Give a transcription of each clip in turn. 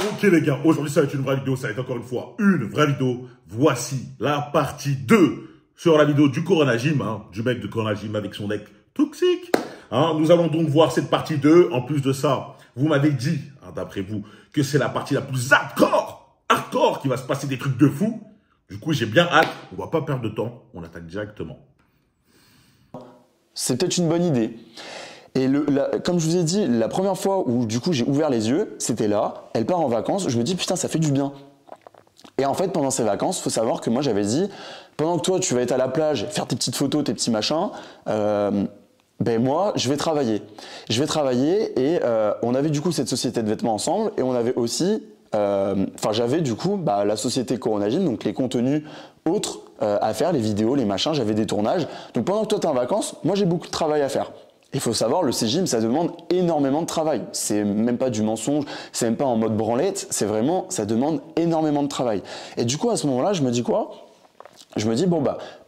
Ok les gars, aujourd'hui ça va être une vraie vidéo, ça va être encore une fois une vraie vidéo. Voici la partie 2 sur la vidéo du Corona Gym, du mec de Corona Gym avec son deck toxique. Nous allons donc voir cette partie 2. En plus de ça, vous m'avez dit, d'après vous, que c'est la partie la plus hardcore, qui va se passer des trucs de fou. Du coup, j'ai bien hâte, on va pas perdre de temps, on attaque directement. C'est peut-être une bonne idée. Et comme je vous ai dit, la première fois où du coup j'ai ouvert les yeux, c'était là, elle part en vacances, je me dis putain ça fait du bien. Et en fait pendant ces vacances, faut savoir que moi j'avais dit, pendant que toi tu vas être à la plage, faire tes petites photos, tes petits machins, ben moi je vais travailler. Je vais travailler et on avait du coup cette société de vêtements ensemble et on avait aussi, j'avais du coup la société Corona Gym, donc les contenus autres à faire, les vidéos, les machins, j'avais des tournages. Donc pendant que toi t'es en vacances, moi j'ai beaucoup de travail à faire. Il faut savoir, le C-Gym, ça demande énormément de travail. C'est même pas du mensonge, c'est même pas en mode branlette, c'est vraiment, ça demande énormément de travail. Et du coup, à ce moment-là, je me dis quoi? Je me dis,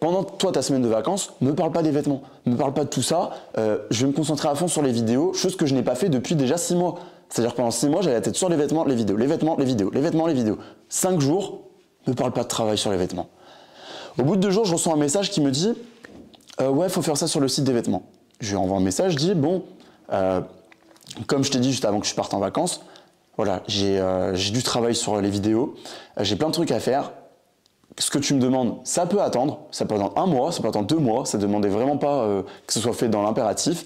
pendant toi, ta semaine de vacances, me parle pas des vêtements, me parle pas de tout ça, je vais me concentrer à fond sur les vidéos, chose que je n'ai pas fait depuis déjà 6 mois. C'est-à-dire que pendant 6 mois, j'avais la tête sur les vêtements, les vidéos, les vêtements, les vidéos, les vêtements, les vidéos. 5 jours, me parle pas de travail sur les vêtements. Au bout de 2 jours, je reçois un message qui me dit, ouais, faut faire ça sur le site des vêtements. Je lui envoie un message, je dis comme je t'ai dit juste avant que je parte en vacances, voilà, j'ai du travail sur les vidéos, j'ai plein de trucs à faire. Ce que tu me demandes, ça peut attendre 1 mois, ça peut attendre 2 mois, ça ne demandait vraiment pas que ce soit fait dans l'impératif.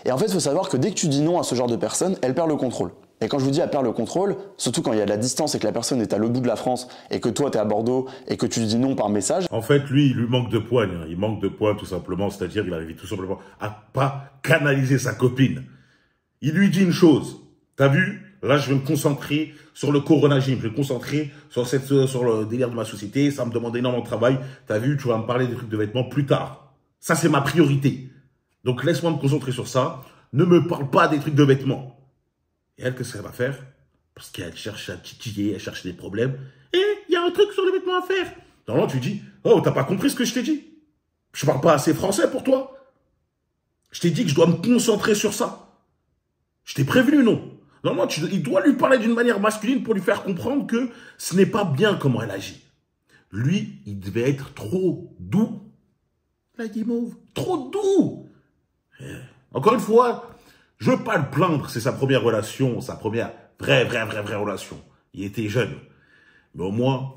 Et en fait, il faut savoir que dès que tu dis non à ce genre de personne, elle perd le contrôle. Et quand je vous dis elle perd le contrôle, surtout quand il y a de la distance et que la personne est à l'autre bout de la France et que toi tu es à Bordeaux et que tu dis non par message. En fait, lui, il lui manque de poigne. Il manque de poigne tout simplement, c'est-à-dire il arrive tout simplement à pas canaliser sa copine. Il lui dit une chose. T'as vu? Là, je vais me concentrer sur le Corona Gym. Je vais me concentrer sur le délire de ma société. Ça me demande énormément de travail. T'as vu? Tu vas me parler des trucs de vêtements plus tard. Ça, c'est ma priorité. Donc, laisse-moi me concentrer sur ça. Ne me parle pas des trucs de vêtements. Et elle, qu'est-ce qu'elle va faire? Parce qu'elle cherche à titiller, elle cherche des problèmes. Et il y a un truc sur les vêtements à faire. Normalement, tu dis, oh, t'as pas compris ce que je t'ai dit? Je parle pas assez français pour toi. Je t'ai dit que je dois me concentrer sur ça. Je t'ai prévenu, non? Normalement, il doit lui parler d'une manière masculine pour lui faire comprendre que ce n'est pas bien comment elle agit. Lui, il devait être trop doux. La guimauve, trop doux. Encore une fois, je veux pas le plaindre, c'est sa première relation, sa première vraie relation. Il était jeune. Mais au moins,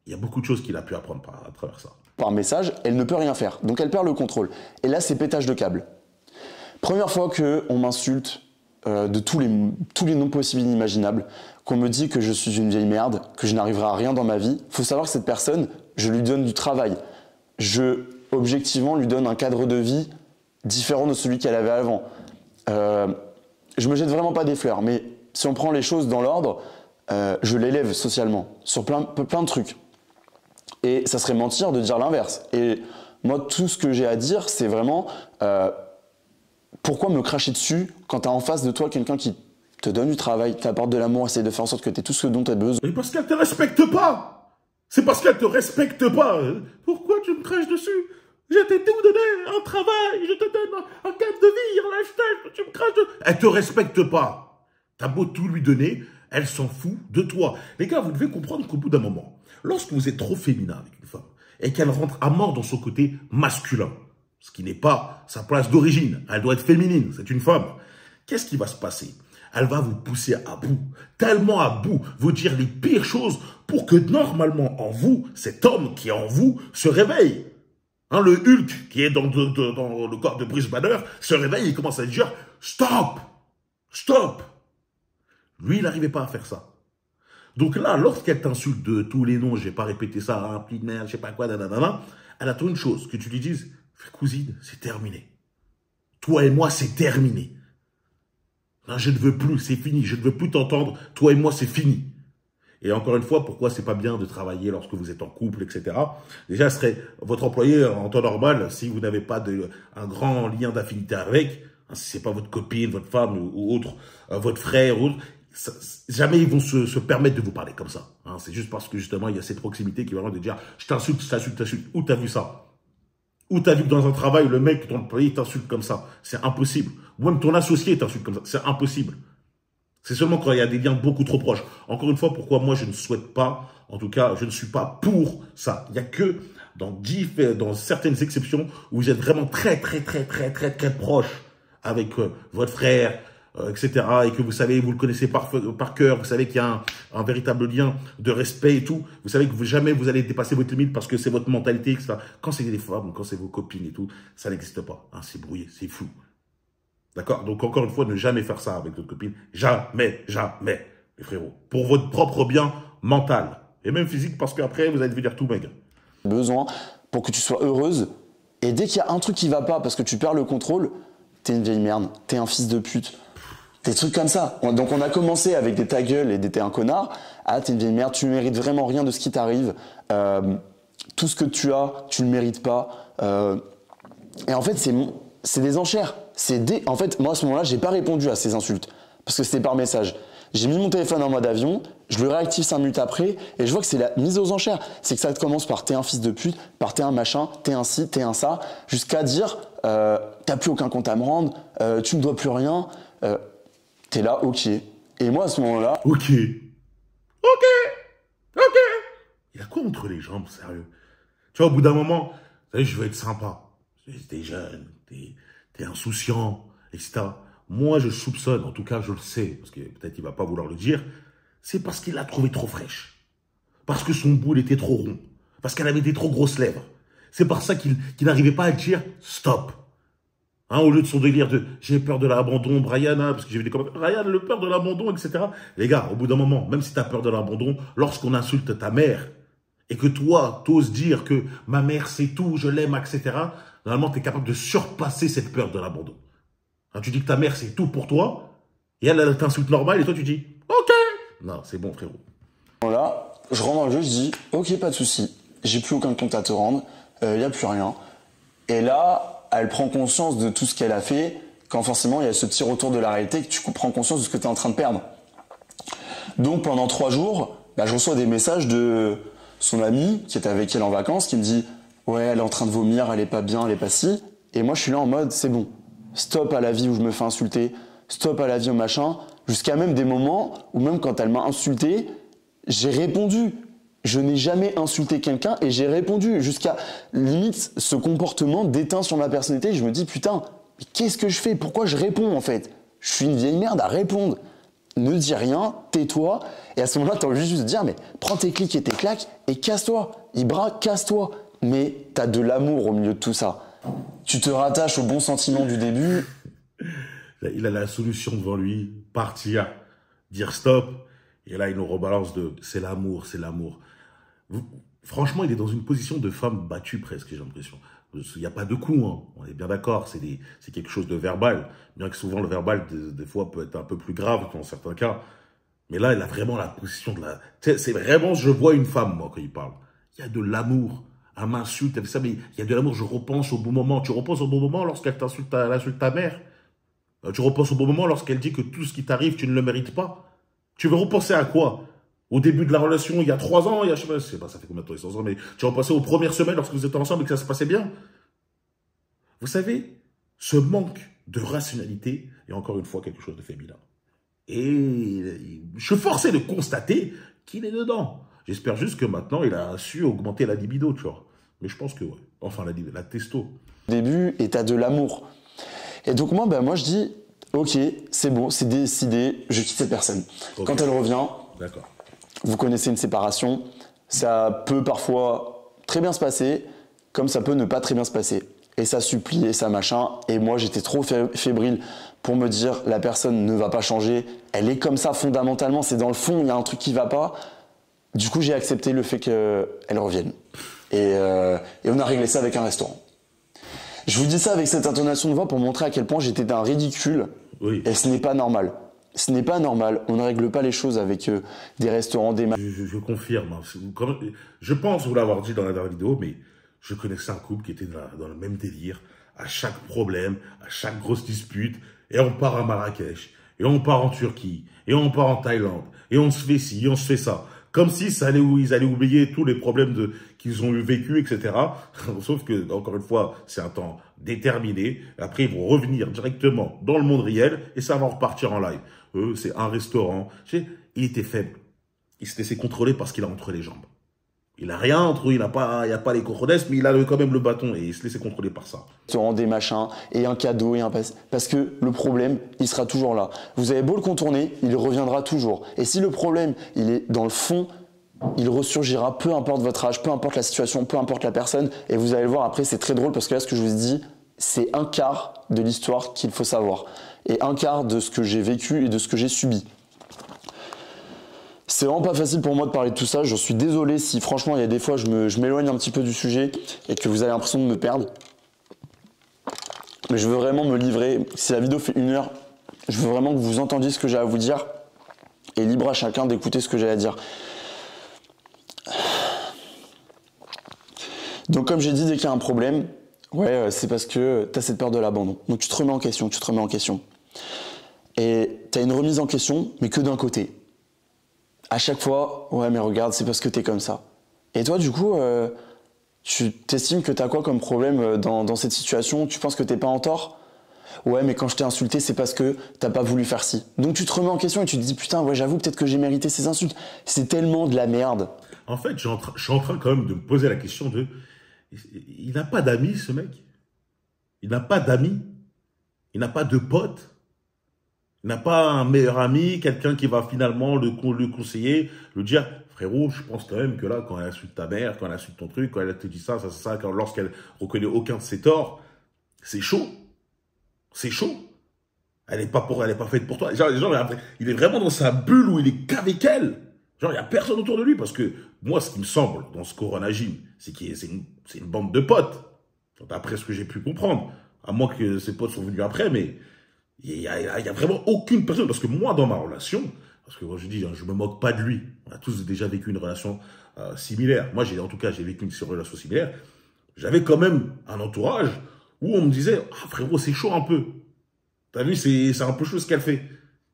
il y a beaucoup de choses qu'il a pu apprendre à travers ça. Par message, elle ne peut rien faire. Donc elle perd le contrôle. Et là, c'est pétage de câble. Première fois qu'on m'insulte de tous les noms possibles et inimaginables, qu'on me dit que je suis une vieille merde, que je n'arriverai à rien dans ma vie. Il faut savoir que cette personne, je lui donne du travail. Je, objectivement, lui donne un cadre de vie différent de celui qu'elle avait avant. Je me jette vraiment pas des fleurs, mais si on prend les choses dans l'ordre, je l'élève socialement sur plein de trucs. Et ça serait mentir de dire l'inverse. Et moi, tout ce que j'ai à dire, c'est vraiment pourquoi me cracher dessus quand tu as en face de toi quelqu'un qui te donne du travail, t'apporte de l'amour, essaie de faire en sorte que tu aies tout ce dont tu as besoin. Mais parce qu'elle te respecte pas. C'est parce qu'elle te respecte pas. Pourquoi tu me craches dessus? Je t'ai tout donné, un travail, je te donne un cadre de vie, un lifestyle, tu me craches dessus. Elle te respecte pas. T'as beau tout lui donner, elle s'en fout de toi. Les gars, vous devez comprendre qu'au bout d'un moment, lorsque vous êtes trop féminin avec une femme, et qu'elle rentre à mort dans son côté masculin, ce qui n'est pas sa place d'origine, elle doit être féminine, c'est une femme, qu'est-ce qui va se passer? Elle va vous pousser à bout, tellement à bout, vous dire les pires choses pour que normalement en vous, cet homme qui est en vous, se réveille. Le Hulk qui est dans le corps de Bruce Banner se réveille et commence à dire « Stop! Stop !» Lui, il n'arrivait pas à faire ça. Donc là, lorsqu'elle t'insulte de tous les noms, je vais pas répéter ça, un pli de merde, je sais pas quoi, nanana, elle attend une chose, que tu lui dises « Cousine, c'est terminé. Toi et moi, c'est terminé. Non, je ne veux plus, c'est fini, je ne veux plus t'entendre, toi et moi, c'est fini. » Et encore une fois, pourquoi c'est pas bien de travailler lorsque vous êtes en couple, etc. Déjà, ce serait votre employé en temps normal, si vous n'avez pas un grand lien d'affinité avec, si c'est pas votre copine, votre femme ou autre, votre frère ou autre, jamais ils vont se permettre de vous parler comme ça. C'est juste parce que justement, il y a cette proximité qui va vraiment de dire « je t'insulte, je t'insulte, je t'insulte ». Où t'as vu ça? Où t'as vu que dans un travail, le mec, ton employé, t'insulte comme ça? C'est impossible. Ou même ton associé t'insulte comme ça. C'est impossible. C'est seulement quand il y a des liens beaucoup trop proches. Encore une fois, pourquoi moi je ne souhaite pas, en tout cas, je ne suis pas pour ça. Il n'y a que dans certaines exceptions où vous êtes vraiment très proche avec votre frère, etc. Et que vous savez, vous le connaissez par cœur, vous savez qu'il y a un véritable lien de respect et tout. Vous savez que jamais vous allez dépasser votre limite parce que c'est votre mentalité, etc. Quand c'est des femmes, quand c'est vos copines et tout, ça n'existe pas. Hein, c'est brouillé, c'est flou. D'accord? Donc, encore une fois, ne jamais faire ça avec votre copine. Jamais, jamais, les frérots. Pour votre propre bien mental. Et même physique, parce qu'après, vous allez devenir tout maigre. Besoin pour que tu sois heureuse. Et dès qu'il y a un truc qui va pas parce que tu perds le contrôle, t'es une vieille merde, t'es un fils de pute. Des trucs comme ça. Donc, on a commencé avec des ta gueule et des t'es un connard. Ah, t'es une vieille merde, tu ne mérites vraiment rien de ce qui t'arrive. Tout ce que tu as, tu ne le mérites pas. Et en fait, c'est des enchères. En fait, moi, à ce moment-là, j'ai pas répondu à ces insultes. Parce que c'était par message. J'ai mis mon téléphone en mode avion, je le réactive 5 minutes après, et je vois que c'est la mise aux enchères. C'est que ça commence par t'es un fils de pute, par t'es un machin, t'es un ci, t'es un ça, jusqu'à dire t'as plus aucun compte à me rendre, tu me dois plus rien. T'es là, ok. Et moi, à ce moment-là... Ok. Il a quoi entre les jambes, sérieux? Tu vois, au bout d'un moment, vous savez, je veux être sympa. T'es jeune, t'es insouciant, etc. Moi, je soupçonne, en tout cas, je le sais, parce que peut-être qu'il va pas vouloir le dire, c'est parce qu'il l'a trouvée trop fraîche. Parce que son boule était trop rond. Parce qu'elle avait des trop grosses lèvres. C'est par ça qu'il n'arrivait pas à dire stop. Hein, au lieu de son délire de j'ai peur de l'abandon, Brian, hein, parce que j'ai vu des commentaires, Brian, le peur de l'abandon, etc. Les gars, au bout d'un moment, même si tu as peur de l'abandon, lorsqu'on insulte ta mère, et que toi, t'oses dire que ma mère c'est tout, je l'aime, etc., normalement, tu es capable de surpasser cette peur de l'abandon. Hein, tu dis que ta mère c'est tout pour toi, et elle t'insulte normal, et toi tu dis ok. Non, c'est bon, frérot. Là, je rentre dans le jeu, je dis ok, pas de souci, j'ai plus aucun compte à te rendre, y a plus rien. Et là, elle prend conscience de tout ce qu'elle a fait, quand forcément il y a ce petit retour de la réalité, que tu prends conscience de ce que tu es en train de perdre. Donc pendant 3 jours, je reçois des messages de son amie qui était avec elle en vacances, qui me dit ouais, elle est en train de vomir, elle est pas bien, elle est pas si. Et moi je suis là en mode c'est bon, stop à la vie où je me fais insulter, stop à la vie au machin, jusqu'à même des moments où même quand elle m'a insulté, j'ai répondu. Je n'ai jamais insulté quelqu'un et j'ai répondu jusqu'à limite ce comportement déteint sur ma personnalité. Je me dis putain, mais qu'est-ce que je fais? Pourquoi je réponds en fait? Je suis une vieille merde à répondre. Ne dis rien, tais-toi. Et à ce moment-là, t'as envie juste de dire mais prends tes clics et tes claques et casse-toi. Ibra, casse-toi. Mais t'as de l'amour au milieu de tout ça. Tu te rattaches au bon sentiment du début. Il a la solution devant lui, partir, dire stop. Et là, il nous rebalance de c'est l'amour, c'est l'amour. Franchement, il est dans une position de femme battue presque, j'ai l'impression. Il n'y a pas de coup, hein. On est bien d'accord, c'est quelque chose de verbal. Bien que souvent le verbal, des fois, peut être un peu plus grave dans certains cas. Mais là, il a vraiment la position de la... C'est vraiment, je vois une femme, moi, quand il parle. Il y a de l'amour. Elle m'insulte, elle fait ça, mais il y a de l'amour, je repense au bon moment. Tu repenses au bon moment lorsqu'elle t'insulte, elle insulte ta mère. Tu repenses au bon moment lorsqu'elle dit que tout ce qui t'arrive, tu ne le mérites pas. Tu veux repenser à quoi? Au début de la relation, il y a 3 ans, je sais pas, ça fait combien de temps ils sont ensemble, mais tu vas passer aux premières semaines lorsque vous êtes ensemble et que ça se passait bien. Vous savez, ce manque de rationalité est encore une fois quelque chose de féminin. Et je suis forcé de constater qu'il est dedans. J'espère juste que maintenant, il a su augmenter la libido, tu vois. Mais je pense que, ouais. Enfin, la testo. Début, et t'as de l'amour. Et donc moi, je dis, ok, c'est bon, c'est décidé, je quitte cette personne. Okay. Quand elle revient... D'accord. Vous connaissez une séparation, ça peut parfois très bien se passer, comme ça peut ne pas très bien se passer. Et ça supplie, et ça machin. Et moi, j'étais trop fébrile pour me dire, la personne ne va pas changer. Elle est comme ça fondamentalement, c'est dans le fond, il y a un truc qui va pas. Du coup, j'ai accepté le fait qu'elle revienne. Et on a réglé ça avec un restaurant. Je vous dis ça avec cette intonation de voix pour montrer à quel point j'étais d'un ridicule. Oui. Et ce n'est pas normal. Ce n'est pas normal. On ne règle pas les choses avec des restaurants, des... Je confirme. Je pense vous l'avoir dit dans la dernière vidéo, mais je connaissais un couple qui était dans le même délire. À chaque problème, à chaque grosse dispute, et on part à Marrakech, et on part en Turquie, et on part en Thaïlande, et on se fait ci, et on se fait ça. Comme si ils allaient oublier tous les problèmes qu'ils ont eu vécu, etc. Sauf que, encore une fois, c'est un temps déterminé. Après, ils vont revenir directement dans le monde réel et ça va repartir en live. c'est un restaurant. Tu sais, il était faible. Il s'est laissé contrôler parce qu'il a entre les jambes. Il a rien entre eux, il n'y a pas les cojones, mais il a quand même le bâton et il se laissait contrôler par ça. Se rend des machins et un cadeau et un passe. Parce que le problème, il sera toujours là. Vous avez beau le contourner, il reviendra toujours. Et si le problème, il est dans le fond, il ressurgira, peu importe votre âge, peu importe la situation, peu importe la personne. Et vous allez le voir après, c'est très drôle parce que là, ce que je vous dis, c'est un quart de l'histoire qu'il faut savoir. Et un quart de ce que j'ai vécu et de ce que j'ai subi. C'est vraiment pas facile pour moi de parler de tout ça. Je suis désolé si franchement il y a des fois je m'éloigne un petit peu du sujet et que vous avez l'impression de me perdre. Mais je veux vraiment me livrer. Si la vidéo fait 1 heure, je veux vraiment que vous entendiez ce que j'ai à vous dire. Et libre à chacun d'écouter ce que j'ai à dire. Donc comme j'ai dit, dès qu'il y a un problème, c'est parce que tu as cette peur de l'abandon. Donc tu te remets en question, Et tu as une remise en question, mais que d'un côté. À chaque fois, ouais mais regarde, c'est parce que t'es comme ça. Et toi du coup, tu t'estimes que t'as quoi comme problème dans cette situation? Tu penses que t'es pas en tort? Ouais mais quand je t'ai insulté, c'est parce que t'as pas voulu faire ci. Donc tu te remets en question et tu te dis putain, ouais j'avoue peut-être que j'ai mérité ces insultes. C'est tellement de la merde. En fait, je suis en train quand même de me poser la question de... Il n'a pas d'amis ce mec. Il n'a pas d'amis. Il n'a pas de potes. Il n'a pas un meilleur ami, quelqu'un qui va finalement le conseiller, le dire, frérot, je pense quand même que là, quand elle insulte ta mère, quand elle insulte ton truc, quand elle te dit ça, lorsqu'elle reconnaît aucun de ses torts, c'est chaud. C'est chaud. Elle n'est pas faite pour toi. Genre, il est vraiment dans sa bulle où il est qu'avec elle. Genre, il n'y a personne autour de lui parce que moi, ce qui me semble dans ce Corona Gym, c'est une bande de potes. D'après ce que j'ai pu comprendre. À moins que ses potes sont venus après, mais... Il y a vraiment aucune personne, parce que moi, dans ma relation, parce que moi, je dis, je me moque pas de lui. On a tous déjà vécu une relation similaire. Moi, j'ai vécu une relation similaire. J'avais quand même un entourage où on me disait, ah, frérot, c'est chaud un peu. T'as vu, c'est un peu chaud ce qu'elle fait.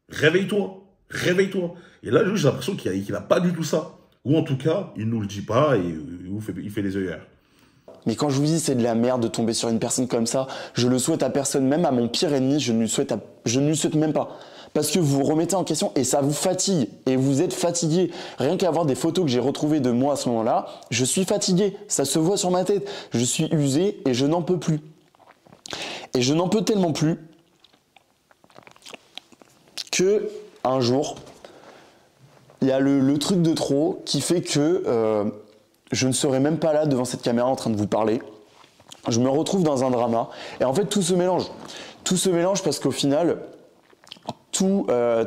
Réveille-toi, réveille-toi. Et là, j'ai l'impression qu'il a pas du tout ça. Ou en tout cas, il nous le dit pas et il fait les œillères. Mais quand je vous dis c'est de la merde de tomber sur une personne comme ça, je le souhaite à personne, même à mon pire ennemi, je ne lui souhaite même pas. Parce que vous vous remettez en question et ça vous fatigue. Et vous êtes fatigué. Rien qu'à voir des photos que j'ai retrouvées de moi à ce moment-là, je suis fatigué. Ça se voit sur ma tête. Je suis usé et je n'en peux plus. Et je n'en peux tellement plus que un jour, il y a le truc de trop qui fait que... je ne serai même pas là devant cette caméra en train de vous parler. Je me retrouve dans un drama. Et en fait, tout se mélange. Tout se mélange parce qu'au final,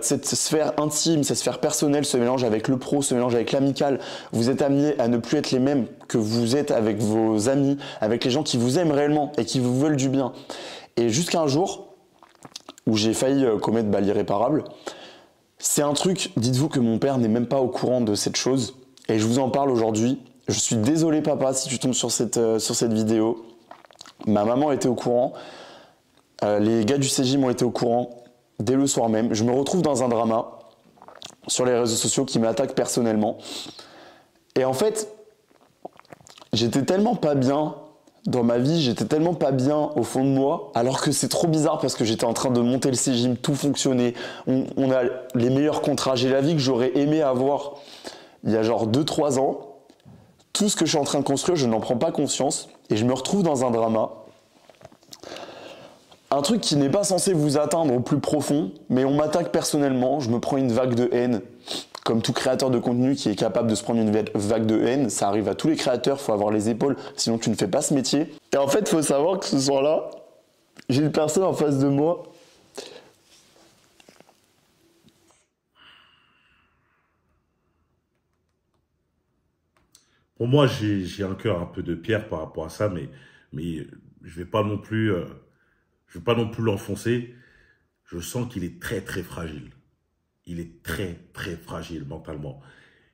cette sphère intime, cette sphère personnelle se mélange avec le pro, se mélange avec l'amical. Vous êtes amené à ne plus être les mêmes que vous êtes avec vos amis, avec les gens qui vous aiment réellement et qui vous veulent du bien. Et jusqu'à un jour où j'ai failli commettre l'irréparable, c'est un truc, dites-vous que mon père n'est même pas au courant de cette chose. Et je vous en parle aujourd'hui. Je suis désolé papa si tu tombes sur cette vidéo. Ma maman était au courant. Les gars du CJ m'ont été au courant dès le soir même. Je me retrouve dans un drama sur les réseaux sociaux qui m'attaque personnellement. Et en fait, j'étais tellement pas bien dans ma vie, j'étais tellement pas bien au fond de moi, alors que c'est trop bizarre parce que j'étais en train de monter le CJ, tout fonctionnait. On a les meilleurs contrats. J'ai la vie que j'aurais aimé avoir il y a genre 2-3 ans. Tout ce que je suis en train de construire, je n'en prends pas conscience et je me retrouve dans un drama. Un truc qui n'est pas censé vous atteindre au plus profond, mais on m'attaque personnellement, je me prends une vague de haine. Comme tout créateur de contenu qui est capable de se prendre une vague de haine, ça arrive à tous les créateurs, il faut avoir les épaules, sinon tu ne fais pas ce métier. Et en fait, il faut savoir que ce soir-là, j'ai une personne en face de moi. Pour moi, j'ai un cœur un peu de pierre par rapport à ça, mais je vais pas non plus, l'enfoncer. Je sens qu'il est très, très fragile. Il est très, très fragile mentalement.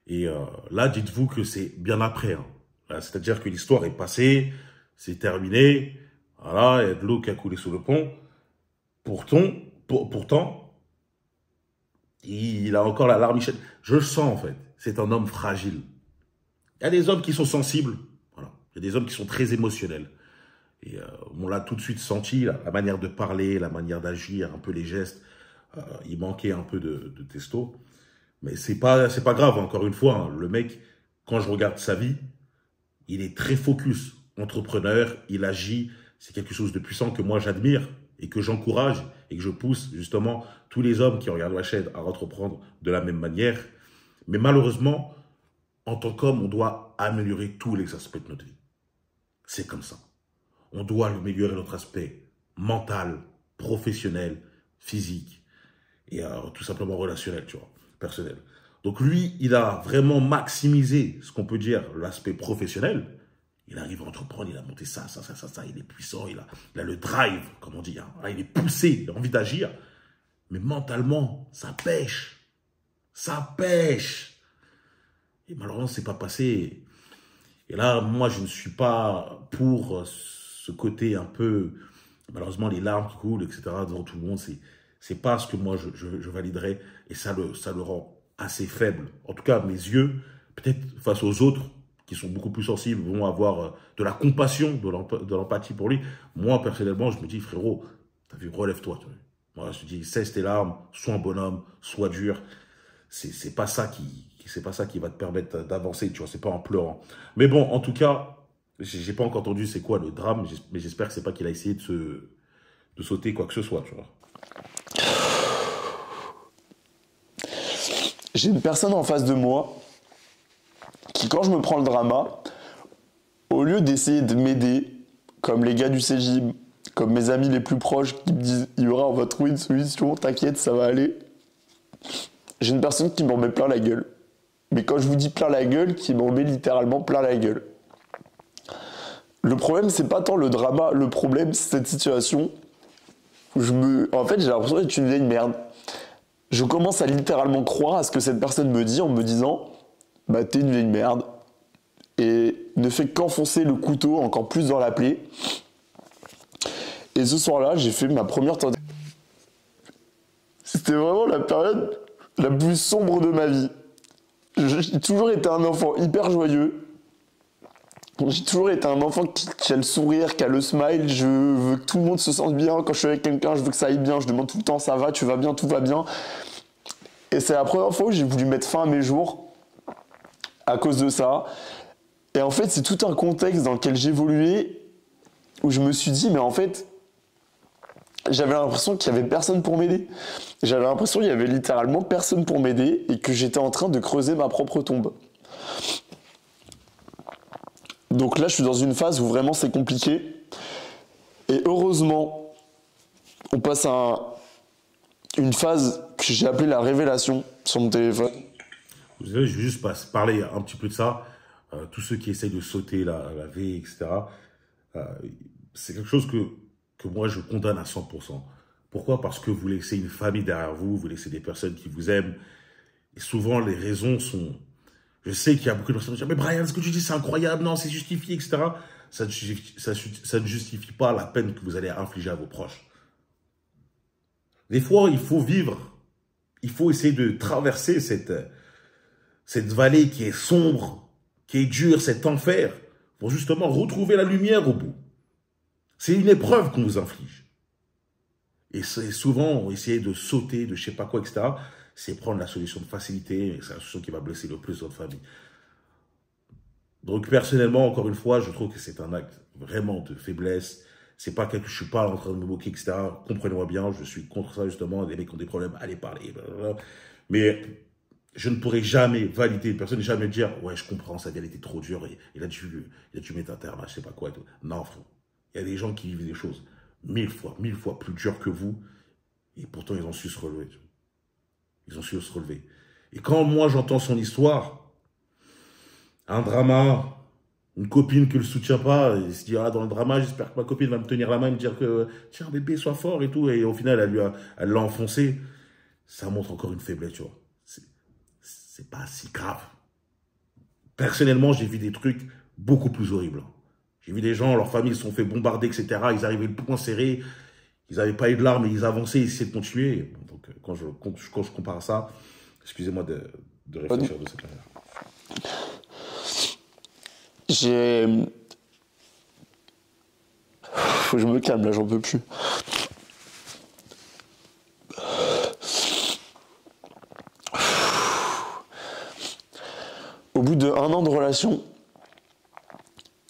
Et là, dites-vous que c'est bien après. Hein. C'est-à-dire que l'histoire est passée, c'est terminé. Voilà, il y a de l'eau qui a coulé sous le pont. Pourtant, il a encore la larmichette. Je le sens en fait. C'est un homme fragile. Il y a des hommes qui sont sensibles. Voilà. Il y a des hommes qui sont très émotionnels. Et on l'a tout de suite senti, la manière de parler, la manière d'agir, un peu les gestes. Il manquait un peu de testo. Mais c'est pas grave, encore une fois. Hein. Le mec, quand je regarde sa vie, il est très focus. Entrepreneur, il agit. C'est quelque chose de puissant que moi j'admire et que j'encourage et que je pousse justement tous les hommes qui regardent la chaîne à entreprendre de la même manière. Mais malheureusement, en tant qu'homme, on doit améliorer tous les aspects de notre vie. C'est comme ça. On doit améliorer notre aspect mental, professionnel, physique et tout simplement relationnel, tu vois, personnel. Donc lui, il a vraiment maximisé, ce qu'on peut dire, l'aspect professionnel. Il arrive à entreprendre, il a monté ça, il est puissant, il a le drive, comme on dit. Hein. Il est poussé, il a envie d'agir. Mais mentalement, ça pêche. Ça pêche. Et malheureusement, c'est pas passé. Et là, moi, je ne suis pas pour ce côté un peu, malheureusement, les larmes qui coulent, etc. devant tout le monde. C'est pas ce que moi, je validerais. Et ça le rend assez faible. En tout cas, mes yeux, peut-être face aux autres, qui sont beaucoup plus sensibles, vont avoir de la compassion, de l'empathie pour lui. Moi, personnellement, je me dis, frérot, t'as vu, relève-toi. Moi, je me dis, cesse tes larmes, sois un bonhomme, sois dur. C'est pas ça qui va te permettre d'avancer, tu vois, c'est pas en pleurant. Mais bon, en tout cas, j'ai pas encore entendu c'est quoi le drame, mais j'espère que c'est pas qu'il a essayé de sauter quoi que ce soit, tu vois. J'ai une personne en face de moi qui, quand je me prends le drama, au lieu d'essayer de m'aider, comme les gars du CJIM, comme mes amis les plus proches qui me disent « Il y aura, on va trouver une solution, t'inquiète, ça va aller », j'ai une personne qui m'en met plein la gueule. Mais quand je vous dis plein la gueule, qui m'en met littéralement plein la gueule. Le problème, c'est pas tant le drama, le problème, c'est cette situation où en fait, j'ai l'impression d'être une vieille merde. Je commence à littéralement croire à ce que cette personne me dit en me disant « Bah, t'es une vieille merde ». Et ne fait qu'enfoncer le couteau encore plus dans la plaie. Et ce soir-là, j'ai fait ma première tentative. C'était vraiment la période la plus sombre de ma vie. J'ai toujours été un enfant hyper joyeux. J'ai toujours été un enfant qui a le sourire, qui a le smile. Je veux que tout le monde se sente bien. Quand je suis avec quelqu'un, je veux que ça aille bien. Je demande tout le temps, ça va, tu vas bien, tout va bien. Et c'est la première fois où j'ai voulu mettre fin à mes jours à cause de ça. Et en fait, c'est tout un contexte dans lequel j'évoluais où je me suis dit, mais en fait, j'avais l'impression qu'il n'y avait personne pour m'aider. J'avais l'impression qu'il y avait littéralement personne pour m'aider et que j'étais en train de creuser ma propre tombe. Donc là, je suis dans une phase où vraiment c'est compliqué. Et heureusement, on passe à une phase que j'ai appelée la révélation sur mon téléphone. Vous savez, je vais juste parler un petit peu de ça. Tous ceux qui essayent de sauter la veille, etc. C'est quelque chose que moi, je condamne à 100%. Pourquoi? Parce que vous laissez une famille derrière vous, vous laissez des personnes qui vous aiment. Et souvent, les raisons sont... Je sais qu'il y a beaucoup de personnes qui disent « Mais Brian, ce que tu dis, c'est incroyable, non, c'est justifié, etc. » Ça ne justifie pas la peine que vous allez infliger à vos proches. Des fois, il faut vivre. Il faut essayer de traverser cette vallée qui est sombre, qui est dure, cet enfer, pour justement retrouver la lumière au bout. C'est une épreuve qu'on vous inflige. Et c'est souvent, essayer de sauter, de je sais pas quoi, etc., c'est prendre la solution de facilité, et c'est la solution qui va blesser le plus votre famille. Donc, personnellement, encore une fois, je trouve que c'est un acte vraiment de faiblesse. C'est pas quelque, je suis pas en train de me moquer, etc. Comprenez-moi bien, je suis contre ça, justement. Les mecs qui ont des problèmes, allez parler. Blablabla. Mais je ne pourrai jamais valider, personne ne jamais dire, ouais, je comprends, sa vie, elle était trop dure, et il a dû mettre un terme à je sais pas quoi et tout. Non, frère. Il y a des gens qui vivent des choses mille fois plus dures que vous, et pourtant ils ont su se relever. Ils ont su se relever. Et quand moi j'entends son histoire, un drama, une copine qui ne le soutient pas, il se dit, ah, dans le drama, j'espère que ma copine va me tenir la main et me dire que, tiens, bébé, sois fort et tout, et au final, elle l'a enfoncé. Ça montre encore une faiblesse, tu vois. C'est pas si grave. Personnellement, j'ai vu des trucs beaucoup plus horribles. J'ai vu des gens, leurs familles se sont fait bombarder, etc. Ils arrivaient le poing serré, ils n'avaient pas eu de larmes, et ils avançaient, ils essayaient de continuer. Donc, quand je compare à ça, excusez-moi de réfléchir de cette manière. Faut que je me calme, là, j'en peux plus. au bout de 1 an de relation,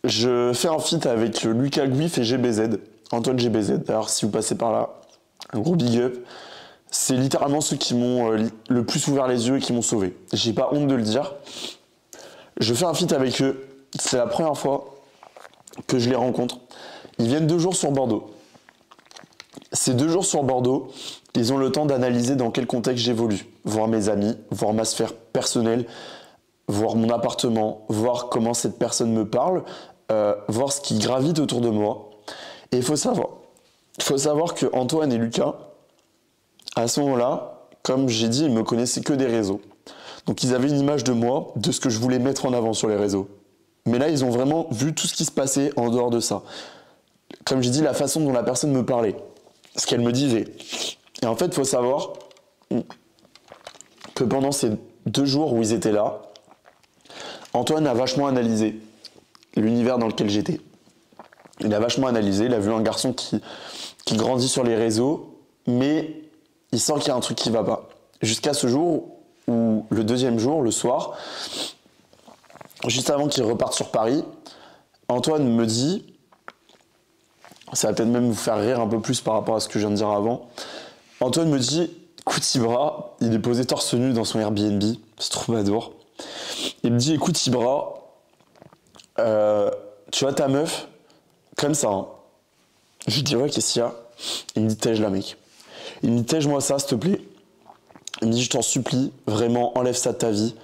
je fais un feat avec Lucas Gouif et GBZ, Antoine GBZ. D'ailleurs, si vous passez par là, un gros big up. C'est littéralement ceux qui m'ont le plus ouvert les yeux et qui m'ont sauvé. J'ai pas honte de le dire. Je fais un feat avec eux. C'est la première fois que je les rencontre. Ils viennent 2 jours sur Bordeaux. Ces 2 jours sur Bordeaux, ils ont le temps d'analyser dans quel contexte j'évolue. Voir mes amis, voir ma sphère personnelle, voir mon appartement, voir comment cette personne me parle, voir ce qui gravite autour de moi. Et il faut savoir que Antoine et Lucas, à ce moment-là, comme j'ai dit, ils me connaissaient que des réseaux. Donc ils avaient une image de moi, de ce que je voulais mettre en avant sur les réseaux. Mais là, ils ont vraiment vu tout ce qui se passait en dehors de ça. Comme j'ai dit, la façon dont la personne me parlait, ce qu'elle me disait. Et en fait, il faut savoir que pendant ces 2 jours où ils étaient là, Antoine a vachement analysé l'univers dans lequel j'étais. Il a vachement analysé, il a vu un garçon qui grandit sur les réseaux, mais il sent qu'il y a un truc qui va pas. Jusqu'à ce jour où, le 2e jour, le soir, juste avant qu'il reparte sur Paris, Antoine me dit, ça va peut-être même vous faire rire un peu plus par rapport à ce que je viens de dire avant, Antoine me dit, écoute Ibra, il est posé torse nu dans son Airbnb, c'est troubadour. Il me dit, écoute Ibra, tu vois ta meuf, comme ça, hein. Je lui dis, ouais, qu'est-ce qu'il y a? Il me dit, tège la mec. Il me dit, tège-moi ça, s'il te plaît. Il me dit, je t'en supplie, vraiment, enlève ça de ta vie.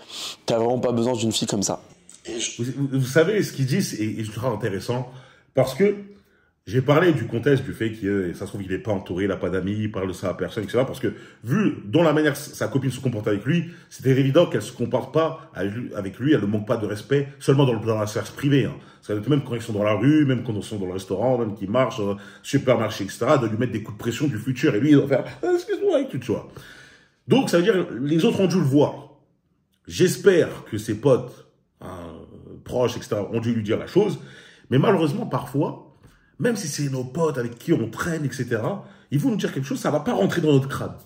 T'as vraiment pas besoin d'une fille comme ça. Vous savez, ce qu'ils disent est ultra intéressant, parce que j'ai parlé du contexte, du fait qu'il ça se trouve, il n'est pas entouré, il n'a pas d'amis, il parle de ça à personne, etc. Parce que, vu dont la manière sa copine se comporte avec lui, c'était évident qu'elle se comporte pas avec lui, elle ne manque pas de respect, seulement dans la sphère privée. Hein. Même quand ils sont dans la rue, même quand ils sont dans le restaurant, même qu'ils marchent, supermarché, etc., de lui mettre des coups de pression du futur. Et lui, il va faire, excuse-moi, et tout, tu vois. Donc, ça veut dire, les autres ont dû le voir. J'espère que ses potes, proches, etc., ont dû lui dire la chose. Mais malheureusement, parfois, même si c'est nos potes avec qui on traîne, etc., ils vont nous dire quelque chose, ça ne va pas rentrer dans notre crâne.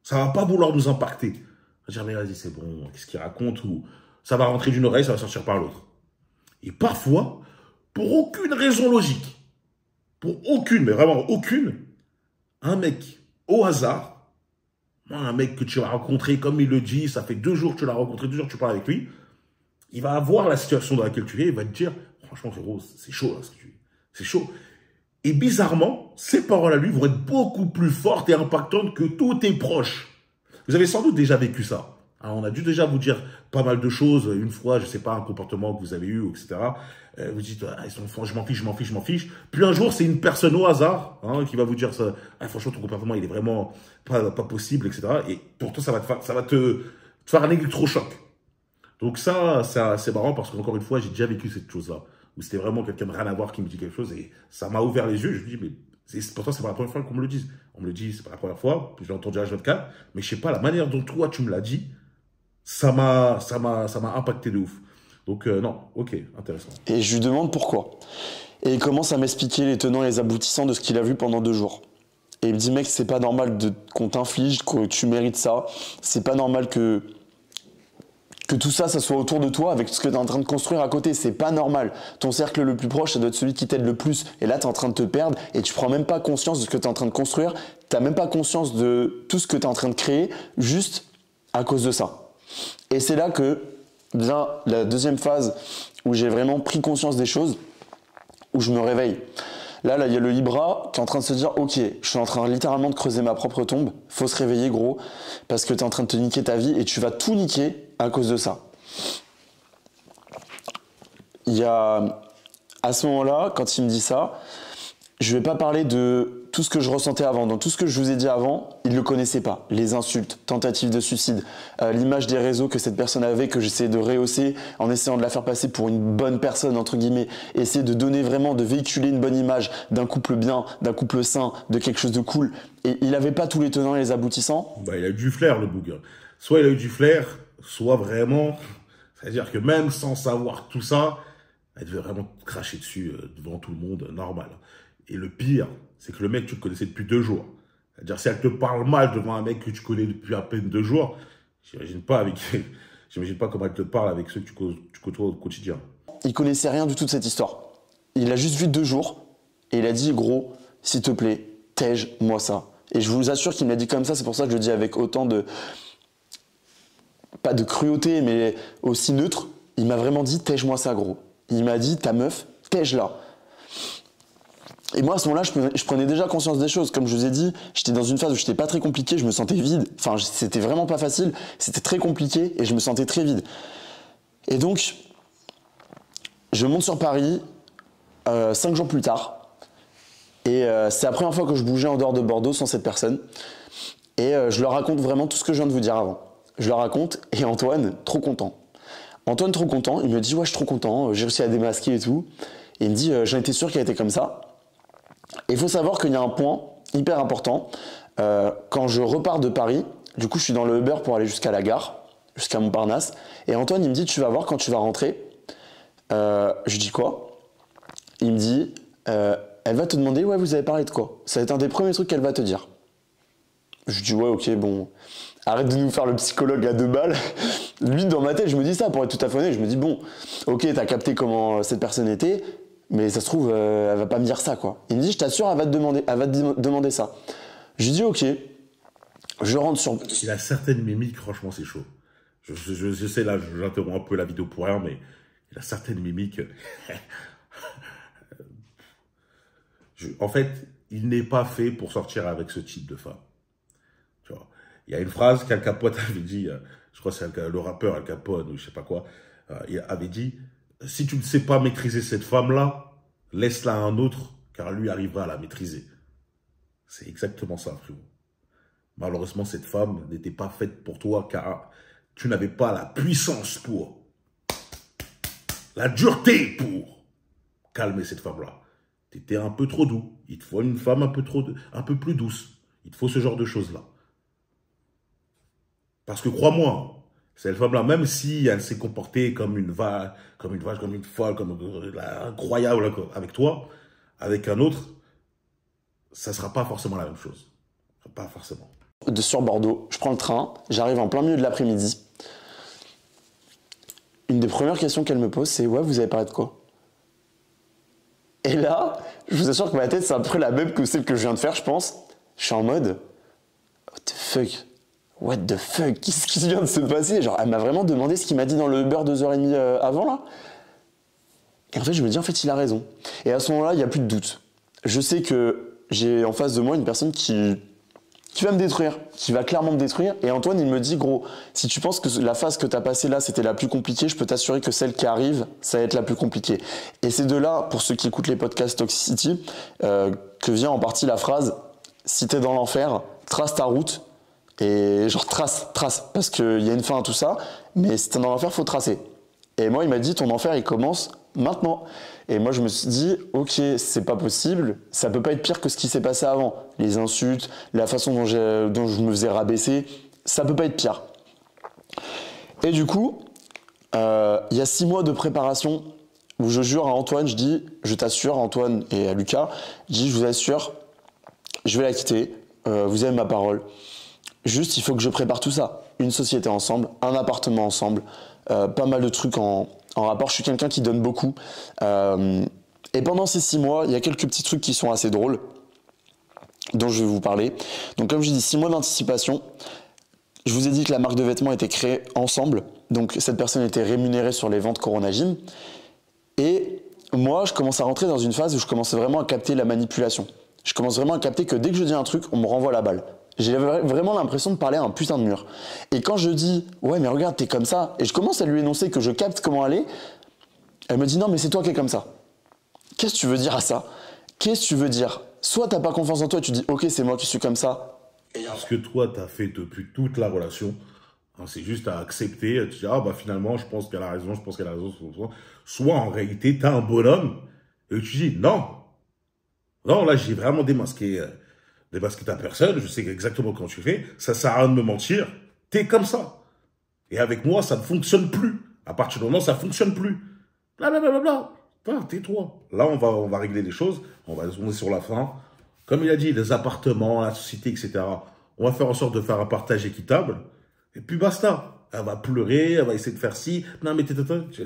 Ça ne va pas vouloir nous impacter. On va dire, mais vas-y, c'est bon, qu'est-ce qu'il raconte? Ou ça va rentrer d'une oreille, ça va sortir par l'autre. Et parfois, pour aucune raison logique, pour aucune, mais vraiment aucune, un mec, au hasard, un mec que tu vas rencontrer, comme il le dit, ça fait 2 jours que tu l'as rencontré, 2 jours que tu parles avec lui, il va voir la situation dans laquelle tu es, il va te dire, franchement, frérot, c'est chaud, là, ce que tu dis. C'est chaud. Et bizarrement, ces paroles à lui vont être beaucoup plus fortes et impactantes que tous tes proches. Vous avez sans doute déjà vécu ça. Alors, on a dû déjà vous dire pas mal de choses. Une fois, je sais pas, un comportement que vous avez eu, etc. Vous dites, je m'en fiche. Puis un jour, c'est une personne au hasard qui va vous dire ça. Franchement, ton comportement, il est vraiment pas possible, etc. Et pourtant, ça va te faire un électrochoc. Donc ça c'est marrant parce qu'encore une fois, j'ai déjà vécu cette chose-là. Où c'était vraiment quelqu'un de rien à voir qui me dit quelque chose et ça m'a ouvert les yeux. Je me dis, mais pourtant, c'est pas la première fois qu'on me le dise. On me le dit, c'est pas la première fois, puis je l'ai entendu à H24, mais je sais pas, la manière dont toi, tu me l'as dit, ça m'a impacté de ouf. Donc, non, ok, intéressant. Et je lui demande pourquoi. Et il commence à m'expliquer les tenants et les aboutissants de ce qu'il a vu pendant 2 jours. Et il me dit, mec, c'est pas normal qu'on t'inflige, que tu mérites ça. C'est pas normal que tout ça soit autour de toi avec ce que tu es en train de construire à côté. C'est pas normal. Ton cercle le plus proche, ça doit être celui qui t'aide le plus. Et là, tu es en train de te perdre et tu prends même pas conscience de ce que tu es en train de construire. Tu n'as même pas conscience de tout ce que tu es en train de créer juste à cause de ça. Et c'est là que vient la 2e phase où j'ai vraiment pris conscience des choses, où je me réveille. Là, il y a le Ibra qui est en train de se dire « Ok, je suis en train littéralement de creuser ma propre tombe. Faut se réveiller, gros, parce que tu es en train de te niquer ta vie et tu vas tout niquer à cause de ça. » Il y a, à ce moment-là, quand il me dit ça, je vais pas parler de tout ce que je ressentais avant. Dans tout ce que je vous ai dit avant, il ne le connaissait pas. Les insultes, tentatives de suicide, l'image des réseaux que cette personne avait, que j'essayais de rehausser en essayant de la faire passer pour une bonne personne, entre guillemets, essayer de donner vraiment, de véhiculer une bonne image d'un couple bien, d'un couple sain, de quelque chose de cool. Et il n'avait pas tous les tenants et les aboutissants. Il a eu du flair, le bouga. Soit il a eu du flair, soit vraiment... C'est-à-dire que même sans savoir tout ça, elle devait vraiment te cracher dessus devant tout le monde, normal. Et le pire, c'est que le mec, tu le connaissais depuis 2 jours. C'est-à-dire, si elle te parle mal devant un mec que tu connais depuis à peine 2 jours, j'imagine pas avec j'imagine pas comment elle te parle avec ceux que tu côtoies au quotidien. Il connaissait rien du tout de cette histoire. Il a juste vu 2 jours et il a dit gros, s'il te plaît, tège-moi ça. Et je vous assure qu'il me l'a dit comme ça, c'est pour ça que je le dis avec autant de... pas de cruauté, mais aussi neutre. Il m'a vraiment dit tège-moi ça gros. Il m'a dit ta meuf, tège-la. Et moi à ce moment-là, je prenais déjà conscience des choses. Comme je vous ai dit, j'étais dans une phase où j'étais pas très compliqué, je me sentais vide. Enfin, c'était vraiment pas facile, c'était très compliqué et je me sentais très vide. Et donc, je monte sur Paris 5 jours plus tard. Et c'est la première fois que je bougeais en dehors de Bordeaux sans cette personne. Et je leur raconte vraiment tout ce que je viens de vous dire avant. Je leur raconte et Antoine, trop content. Antoine, trop content, il me dit « Ouais, je suis trop content, j'ai réussi à démasquer et tout. » Et il me dit « J'en étais sûr qu'elle était comme ça. » Et il faut savoir qu'il y a un point hyper important. Quand je repars de Paris, du coup, je suis dans le Uber pour aller jusqu'à la gare, jusqu'à Montparnasse. Et Antoine, il me dit « Tu vas voir quand tu vas rentrer. » Je dis « Quoi ?» Il me dit elle va te demander « Ouais, vous avez parlé de quoi ?» Ça va être un des premiers trucs qu'elle va te dire. Je dis « Ouais, ok, bon, arrête de nous faire le psychologue à 2 balles. » Lui, dans ma tête, je me dis ça, pour être tout à fait honnête. Je me dis « Bon, ok, t'as capté comment cette personne était, mais ça se trouve, elle va pas me dire ça, quoi. » Il me dit « Je t'assure, elle va te demander ça. » Je lui dis « Ok. » Je rentre sur... Il a certaines mimiques, franchement, c'est chaud. Je sais, là, j'interromps un peu la vidéo pour rien, mais il a certaines mimiques... En fait, il n'est pas fait pour sortir avec ce type de femme. Tu vois, il y a une phrase qu'Al Capone avait dit, je crois que c'est le rappeur Al Capone ou je sais pas quoi, il avait dit « Si tu ne sais pas maîtriser cette femme-là, laisse-la à un autre, car lui arrivera à la maîtriser. » C'est exactement ça, frérot. Malheureusement, cette femme n'était pas faite pour toi, car tu n'avais pas la puissance pour, la dureté pour calmer cette femme-là. T'étais un peu trop doux. Il te faut une femme un peu plus douce. Il te faut ce genre de choses-là. Parce que crois-moi, cette femme-là, même si elle s'est comportée comme une vache, comme une folle, incroyable avec toi, avec un autre, ça ne sera pas forcément la même chose. Pas forcément. Sur Bordeaux, je prends le train, j'arrive en plein milieu de l'après-midi. Une des premières questions qu'elle me pose, c'est « Ouais, vous avez parlé de quoi ?» Et là, je vous assure que ma tête, c'est à peu près la même que celle que je viens de faire, je pense. Je suis en mode, what the fuck? What the fuck? Qu'est-ce qui vient de se passer? Genre, elle m'a vraiment demandé ce qu'il m'a dit dans le Uber 2h30 avant, là. Et en fait, je me dis, en fait, il a raison. Et à ce moment-là, il n'y a plus de doute. Je sais que j'ai en face de moi une personne qui va me détruire, qui va clairement me détruire. Et Antoine, il me dit, gros, si tu penses que la phase que tu as passée là, c'était la plus compliquée, je peux t'assurer que celle qui arrive, ça va être la plus compliquée. Et c'est de là, pour ceux qui écoutent les podcasts Toxicity, que vient en partie la phrase, si t'es dans l'enfer, trace ta route. Et genre, trace. Parce qu'il y a une fin à tout ça, mais si t'es dans l'enfer, faut tracer. Et moi, il m'a dit, ton enfer, il commence maintenant. Et moi, je me suis dit, ok, c'est pas possible, ça peut pas être pire que ce qui s'est passé avant. Les insultes, la façon dont je me faisais rabaisser, ça peut pas être pire. Et du coup, il y a 6 mois de préparation où je jure à Antoine, je dis, je t'assure, à Antoine et à Lucas, je dis, je vous assure, je vais la quitter, vous avez ma parole. Juste, il faut que je prépare tout ça. Une société ensemble, un appartement ensemble, pas mal de trucs en rapport. Je suis quelqu'un qui donne beaucoup. Et pendant ces 6 mois, il y a quelques petits trucs qui sont assez drôles, dont je vais vous parler. Donc comme je dis, 6 mois d'anticipation. Je vous ai dit que la marque de vêtements était créée ensemble. Donc cette personne était rémunérée sur les ventes Corona Gym. Et moi, je commence à rentrer dans une phase où je commence vraiment à capter la manipulation. Je commence vraiment à capter que dès que je dis un truc, on me renvoie la balle. J'ai vraiment l'impression de parler à un putain de mur. Et quand je dis « Ouais, mais regarde, t'es comme ça », et je commence à lui énoncer que je capte comment elle est, elle me dit « Non, mais c'est toi qui es comme ça ». Qu'est-ce que tu veux dire à ça? Qu'est-ce que tu veux dire? Soit t'as pas confiance en toi et tu dis « Ok, c'est moi qui suis comme ça ». Ce que toi, t'as fait depuis toute la relation, hein, c'est juste à accepter, à te dire « Ah, bah finalement, je pense qu'elle a raison, je pense qu'elle a raison. » Soit en réalité, t'as un bonhomme et tu dis « Non, non, là, j'ai vraiment démasqué ta personne, je sais exactement comment tu fais, ça sert à rien de me mentir, t'es comme ça. Et avec moi, ça ne fonctionne plus. À partir du moment où ça ne fonctionne plus, blablabla, tais-toi. Là, on va régler les choses, on est sur la fin. Comme il a dit, les appartements, la société, etc. On va faire en sorte de faire un partage équitable, et puis basta. Elle va pleurer, elle va essayer de faire ci. Non, mais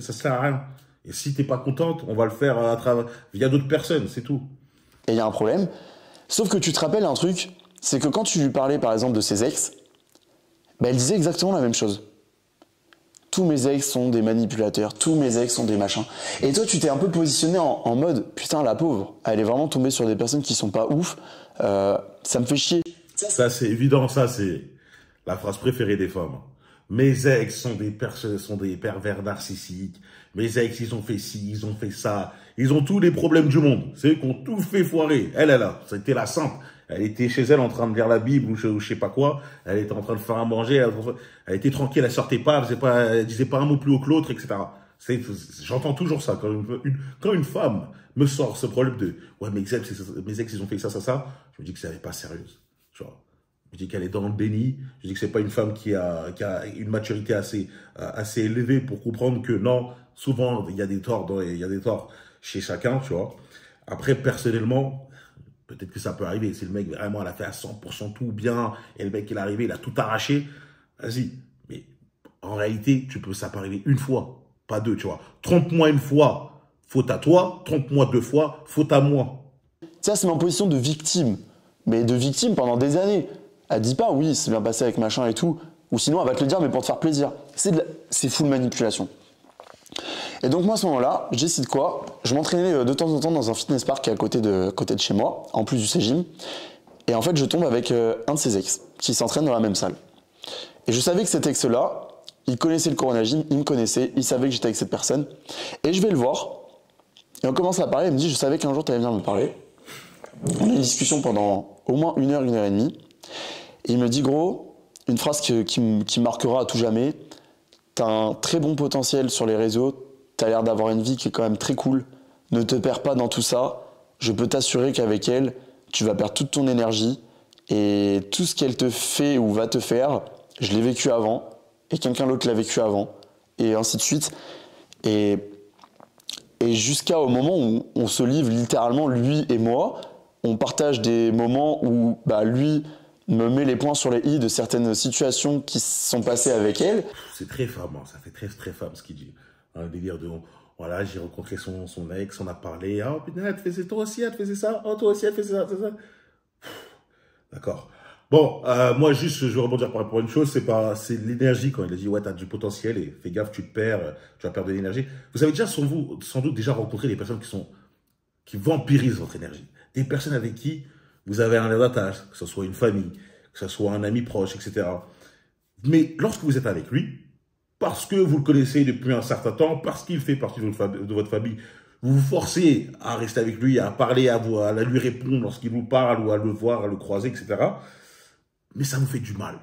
ça sert à rien. Et si t'es pas contente, on va le faire à travers, via d'autres personnes, c'est tout. Et il y a un problème. Sauf que tu te rappelles un truc, c'est que quand tu lui parlais par exemple de ses ex, bah, elle disait exactement la même chose. Tous mes ex sont des manipulateurs, tous mes ex sont des machins. Et toi, tu t'es un peu positionné en mode, putain, la pauvre, elle est vraiment tombée sur des personnes qui sont pas ouf, ça me fait chier. Ça, c'est évident, ça, c'est la phrase préférée des femmes. Mes ex sont des pervers narcissiques. Mes ex, ils ont fait ci, ils ont fait ça. Ils ont tous les problèmes du monde. C'est eux qui ont tout fait foirer. Elle est là. C'était la sainte. Elle était chez elle en train de lire la Bible ou je sais pas quoi. Elle était en train de faire à manger. Elle était tranquille. Elle sortait pas. Elle disait pas un mot plus haut que l'autre, etc. J'entends toujours ça. Quand une femme me sort ce problème de ouais, mes ex, ils ont fait ça, ça, ça. Je me dis que ça n'est pas sérieuse. Tu vois. Je dis qu'elle est dans le déni. Je dis que c'est pas une femme qui a une maturité assez élevée pour comprendre que non, souvent, il y a des torts chez chacun, tu vois. Après, personnellement, peut-être que ça peut arriver. Si le mec, vraiment, elle a fait à 100% tout bien, et le mec, il est arrivé, il a tout arraché, vas-y. Mais en réalité, ça peut arriver une fois, pas deux, tu vois. Trompe-moi une fois, faute à toi. Trompe-moi deux fois, faute à moi. Ça, c'est ma position de victime. Mais de victime pendant des années. Elle dit pas, oui, c'est bien passé avec machin et tout. Ou sinon, elle va te le dire, mais pour te faire plaisir. C'est full manipulation. Et donc, moi, à ce moment-là, je décide quoi? Je m'entraînais de temps en temps dans un fitness park qui est à côté de chez moi, en plus du C-Gym. Et en fait, je tombe avec un de ses ex, qui s'entraîne dans la même salle. Et je savais que cet ex-là, il connaissait le Corona Gym, il me connaissait, il savait que j'étais avec cette personne. Et je vais le voir. Et on commence à parler, il me dit, je savais qu'un jour, tu allais venir me parler. On a une discussion pendant au moins 1 heure et demie. Et il me dit, gros, une phrase qui marquera à tout jamais. T'as un très bon potentiel sur les réseaux. T'as l'air d'avoir une vie qui est quand même très cool. Ne te perds pas dans tout ça. Je peux t'assurer qu'avec elle, tu vas perdre toute ton énergie. Et tout ce qu'elle te fait ou va te faire, je l'ai vécu avant. Et quelqu'un d'autre l'a vécu avant. Et ainsi de suite. Et jusqu'au moment où on se livre littéralement, lui et moi, on partage des moments où lui me met les points sur les i de certaines situations qui se sont passées avec elle. C'est très femme, hein. Ça fait très, très femme ce qu'il dit. Un délire de, voilà, j'ai rencontré son ex, on a parlé, oh putain, elle faisait toi aussi, elle faisait ça, oh toi aussi, elle faisait ça, ça. D'accord. Bon, moi juste, je vais rebondir par rapport à une chose, c'est l'énergie quand il a dit, ouais, t'as du potentiel et fais gaffe, tu te perds, tu vas perdre de l'énergie. Vous avez déjà, sans doute déjà rencontré des personnes qui vampirisent votre énergie. Des personnes avec qui vous avez un lien d'attache, que ce soit une famille, que ce soit un ami proche, etc. Mais lorsque vous êtes avec lui, parce que vous le connaissez depuis un certain temps, parce qu'il fait partie de votre famille, vous vous forcez à rester avec lui, à parler, à lui répondre lorsqu'il vous parle, ou à le voir, à le croiser, etc. Mais ça vous fait du mal.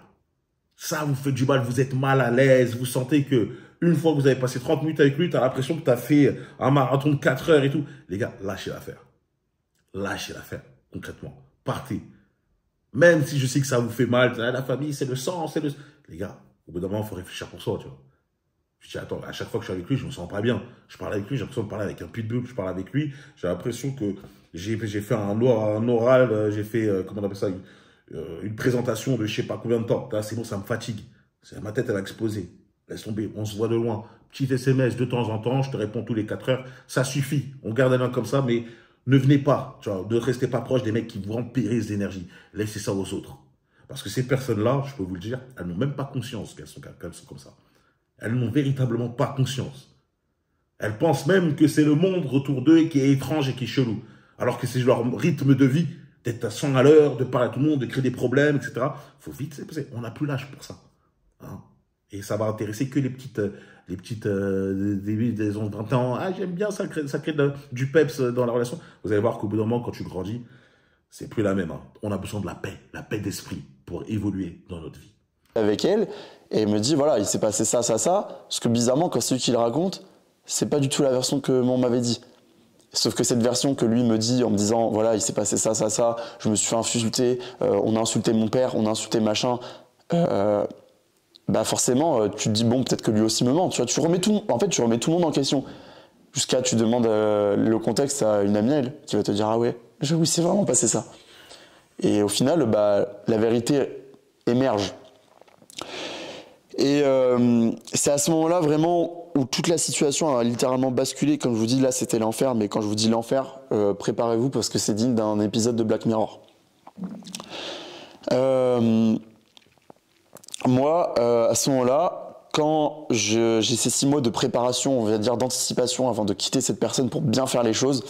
Ça vous fait du mal, vous êtes mal à l'aise, vous sentez que une fois que vous avez passé 30 minutes avec lui, tu as l'impression que tu as fait un marathon de 4 heures et tout. Les gars, lâchez l'affaire. Lâchez l'affaire, concrètement. Partez. Même si je sais que ça vous fait mal, la famille, c'est le sang, c'est le... Les gars, au bout d'un moment, il faut réfléchir pour soi, tu vois. Je dis, attends, à chaque fois que je suis avec lui, je me sens pas bien. Je parle avec lui, j'ai l'impression de parler avec un pitbull, je parle avec lui, j'ai l'impression que j'ai fait un oral, j'ai fait, comment on appelle ça, une présentation de je sais pas combien de temps. Là, c'est bon, ça me fatigue. Ma tête, elle va exploser. Laisse tomber, on se voit de loin. Petit SMS de temps en temps, je te réponds tous les 4 heures. Ça suffit. On garde un lien comme ça, mais ne venez pas, tu vois, ne restez pas proche des mecs qui vous vampirisent d'énergie. Laissez ça aux autres. Parce que ces personnes-là, je peux vous le dire, elles n'ont même pas conscience qu'elles sont comme ça. Elles n'ont véritablement pas conscience. Elles pensent même que c'est le monde autour d'eux qui est étrange et qui est chelou. Alors que c'est leur rythme de vie, d'être à 100 à l'heure, de parler à tout le monde, de créer des problèmes, etc. Il faut vite s'épouser. On n'a plus l'âge pour ça. Hein. Et ça va intéresser que les petites des 20 ans. Ah, j'aime bien, ça crée du peps dans la relation. Vous allez voir qu'au bout d'un moment, quand tu grandis, c'est plus la même. Hein. On a besoin de la paix d'esprit pour évoluer dans notre vie. Avec elle, et elle me dit, voilà, il s'est passé ça, ça, ça. Parce que bizarrement, quand c'est lui qui le raconte, c'est pas du tout la version que on m'avait dit. Sauf que cette version que lui me dit en me disant, voilà, il s'est passé ça, ça, ça, je me suis fait insulter, on a insulté mon père, on a insulté machin. Forcément, tu te dis, bon, peut-être que lui aussi me ment. Tu vois, tu remets tout le monde en question. Jusqu'à, tu demandes le contexte à une amie, elle, qui va te dire, ah ouais, oui, c'est vraiment passé ça. Et au final, la vérité émerge. Et c'est à ce moment-là vraiment où toute la situation a littéralement basculé. Comme je vous dis, là c'était l'enfer, mais quand je vous dis l'enfer, préparez-vous parce que c'est digne d'un épisode de Black Mirror. Moi, à ce moment-là, quand j'ai ces 6 mois de préparation, on va dire d'anticipation avant de quitter cette personne pour bien faire les choses,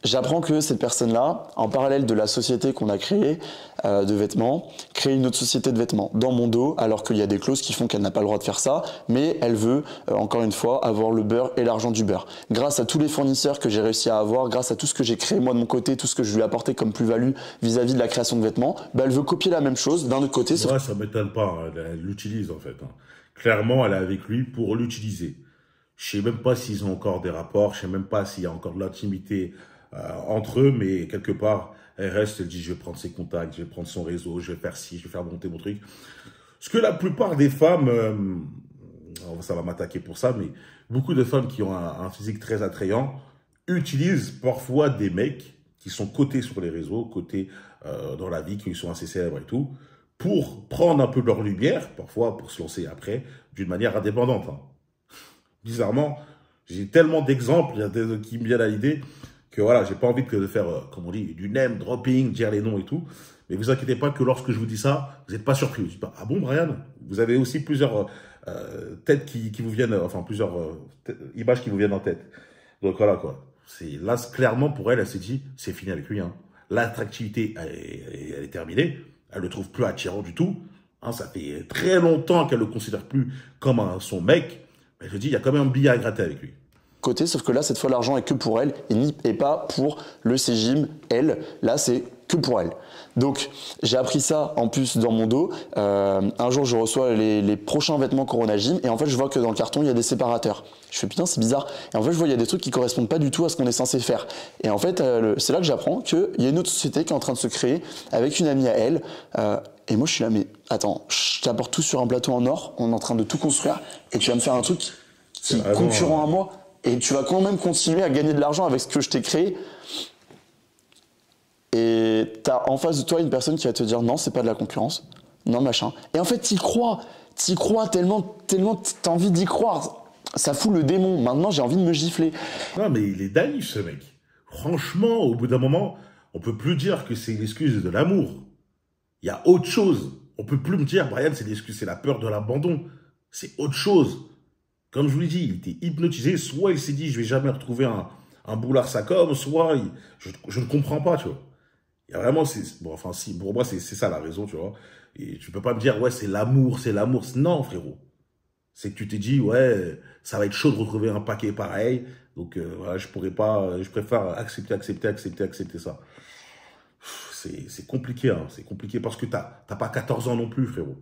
j'apprends que cette personne-là, en parallèle de la société qu'on a créée de vêtements, crée une autre société de vêtements dans mon dos, alors qu'il y a des clauses qui font qu'elle n'a pas le droit de faire ça, mais elle veut, encore une fois, avoir le beurre et l'argent du beurre. Grâce à tous les fournisseurs que j'ai réussi à avoir, grâce à tout ce que j'ai créé moi de mon côté, tout ce que je lui ai apporté comme plus-value vis-à-vis de la création de vêtements, bah, elle veut copier la même chose d'un autre côté. Ouais, ça m'étonne pas, hein. Elle l'utilise en fait, hein. Clairement, elle est avec lui pour l'utiliser. Je sais même pas s'ils ont encore des rapports, je sais même pas s'il y a encore de l'intimité entre eux, mais quelque part, elle reste, elle dit, je vais prendre ses contacts, je vais prendre son réseau, je vais faire ci, je vais faire monter mon truc. Ce que la plupart des femmes, ça va m'attaquer pour ça, mais beaucoup de femmes qui ont un physique très attrayant utilisent parfois des mecs qui sont cotés sur les réseaux, cotés dans la vie, qui sont assez célèbres et tout, pour prendre un peu leur lumière, parfois pour se lancer après, d'une manière indépendante, hein. Bizarrement, j'ai tellement d'exemples qui me viennent à l'idée que voilà, j'ai pas envie de faire, comme on dit, du name dropping, dire les noms et tout. Mais vous inquiétez pas que lorsque je vous dis ça, vous n'êtes pas surpris. Vous dites pas, ah bon, Brian, vous avez aussi plusieurs têtes qui vous viennent, enfin plusieurs images qui vous viennent en tête. Donc voilà quoi. Là, clairement pour elle, elle s'est dit, c'est fini avec lui, hein. L'attractivité, elle est terminée. Elle le trouve plus attirant du tout. Hein, ça fait très longtemps qu'elle le considère plus comme son mec. Mais je dis, il y a quand même un billet à gratter avec lui. Côté, sauf que là, cette fois, l'argent est que pour elle et pas pour le Cégim, elle. Là, c'est que pour elle. Donc, j'ai appris ça en plus dans mon dos. Un jour, je reçois les prochains vêtements Corona Gym et en fait, je vois que dans le carton, il y a des séparateurs. Je fais putain, c'est bizarre. Et en fait, je vois il y a des trucs qui correspondent pas du tout à ce qu'on est censé faire. Et en fait, c'est là que j'apprends qu'il y a une autre société qui est en train de se créer avec une amie à elle. Et moi, je suis là, mais attends, je t'apporte tout sur un plateau en or, on est en train de tout construire et tu vas me faire un truc qui est concurrent à moi. Et tu vas quand même continuer à gagner de l'argent avec ce que je t'ai créé. Et t'as en face de toi une personne qui va te dire non, c'est pas de la concurrence, non machin. Et en fait, t'y crois tellement t'as envie d'y croire. Ça fout le démon. Maintenant, j'ai envie de me gifler. Non, mais il est naïf ce mec. Franchement, au bout d'un moment, on peut plus dire que c'est une excuse de l'amour. Il y a autre chose. On peut plus me dire, Brian, c'est l'excuse, c'est la peur de l'abandon. C'est autre chose. Comme je vous l'ai dit, il était hypnotisé. Soit il s'est dit, je vais jamais retrouver un boulard Sacom, soit je ne comprends pas, tu vois. Il y a vraiment, bon, enfin, si, pour moi, c'est ça la raison, tu vois. Et tu peux pas me dire, ouais, c'est l'amour, c'est l'amour. Non, frérot. C'est que tu t'es dit, ouais, ça va être chaud de retrouver un paquet pareil. Donc, voilà, je pourrais pas, je préfère accepter ça. C'est compliqué, hein. C'est compliqué parce que t'as pas 14 ans non plus, frérot.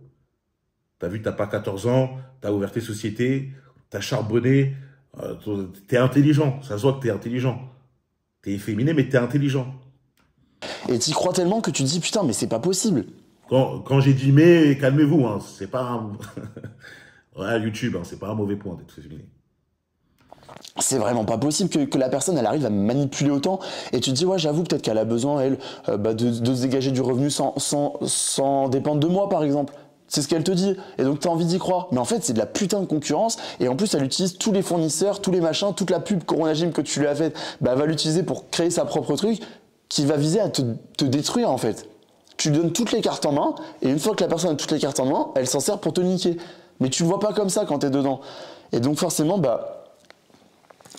T'as vu, t'as pas 14 ans, t'as ouvert tes sociétés, t'as charbonné, t'es intelligent. Ça se voit que t'es intelligent. T'es efféminé, mais t'es intelligent. Et t'y crois tellement que tu te dis putain, mais c'est pas possible. Quand j'ai dit mais, calmez-vous, hein, c'est pas un... ouais, YouTube, hein, c'est pas un mauvais point d'être féminé. C'est vraiment pas possible que la personne elle arrive à me manipuler autant et tu te dis ouais j'avoue peut-être qu'elle a besoin elle de se dégager du revenu sans dépendre de moi par exemple. C'est ce qu'elle te dit et donc t'as envie d'y croire. Mais en fait c'est de la putain de concurrence et en plus elle utilise tous les fournisseurs, tous les machins, toute la pub Corona Gym que tu lui as faite, bah elle va l'utiliser pour créer sa propre truc qui va viser à te détruire en fait. Tu lui donnes toutes les cartes en main et une fois que la personne a toutes les cartes en main, elle s'en sert pour te niquer. Mais tu le vois pas comme ça quand t'es dedans. Et donc forcément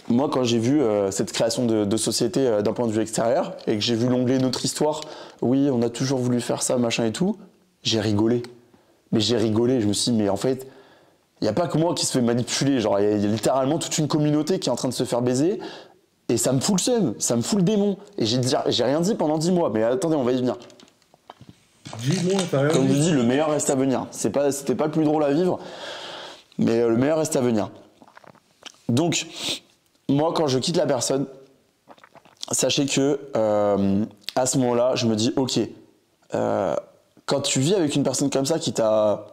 moi, quand j'ai vu cette création de société d'un point de vue extérieur et que j'ai vu l'onglet Notre Histoire, oui, on a toujours voulu faire ça, machin et tout, j'ai rigolé. Mais j'ai rigolé, je me suis dit, mais en fait, il n'y a pas que moi qui se fait manipuler. Genre, il y a littéralement toute une communauté qui est en train de se faire baiser et ça me fout le seum, ça me fout le démon. Et j'ai rien dit pendant 10 mois, mais attendez, on va y venir. 10 mois, t'as rien dit. Comme je dis, le meilleur reste à venir. C'était pas le plus drôle à vivre, mais le meilleur reste à venir. Donc, moi, quand je quitte la personne, sachez que à ce moment-là, je me dis, ok, quand tu vis avec une personne comme ça qui t'a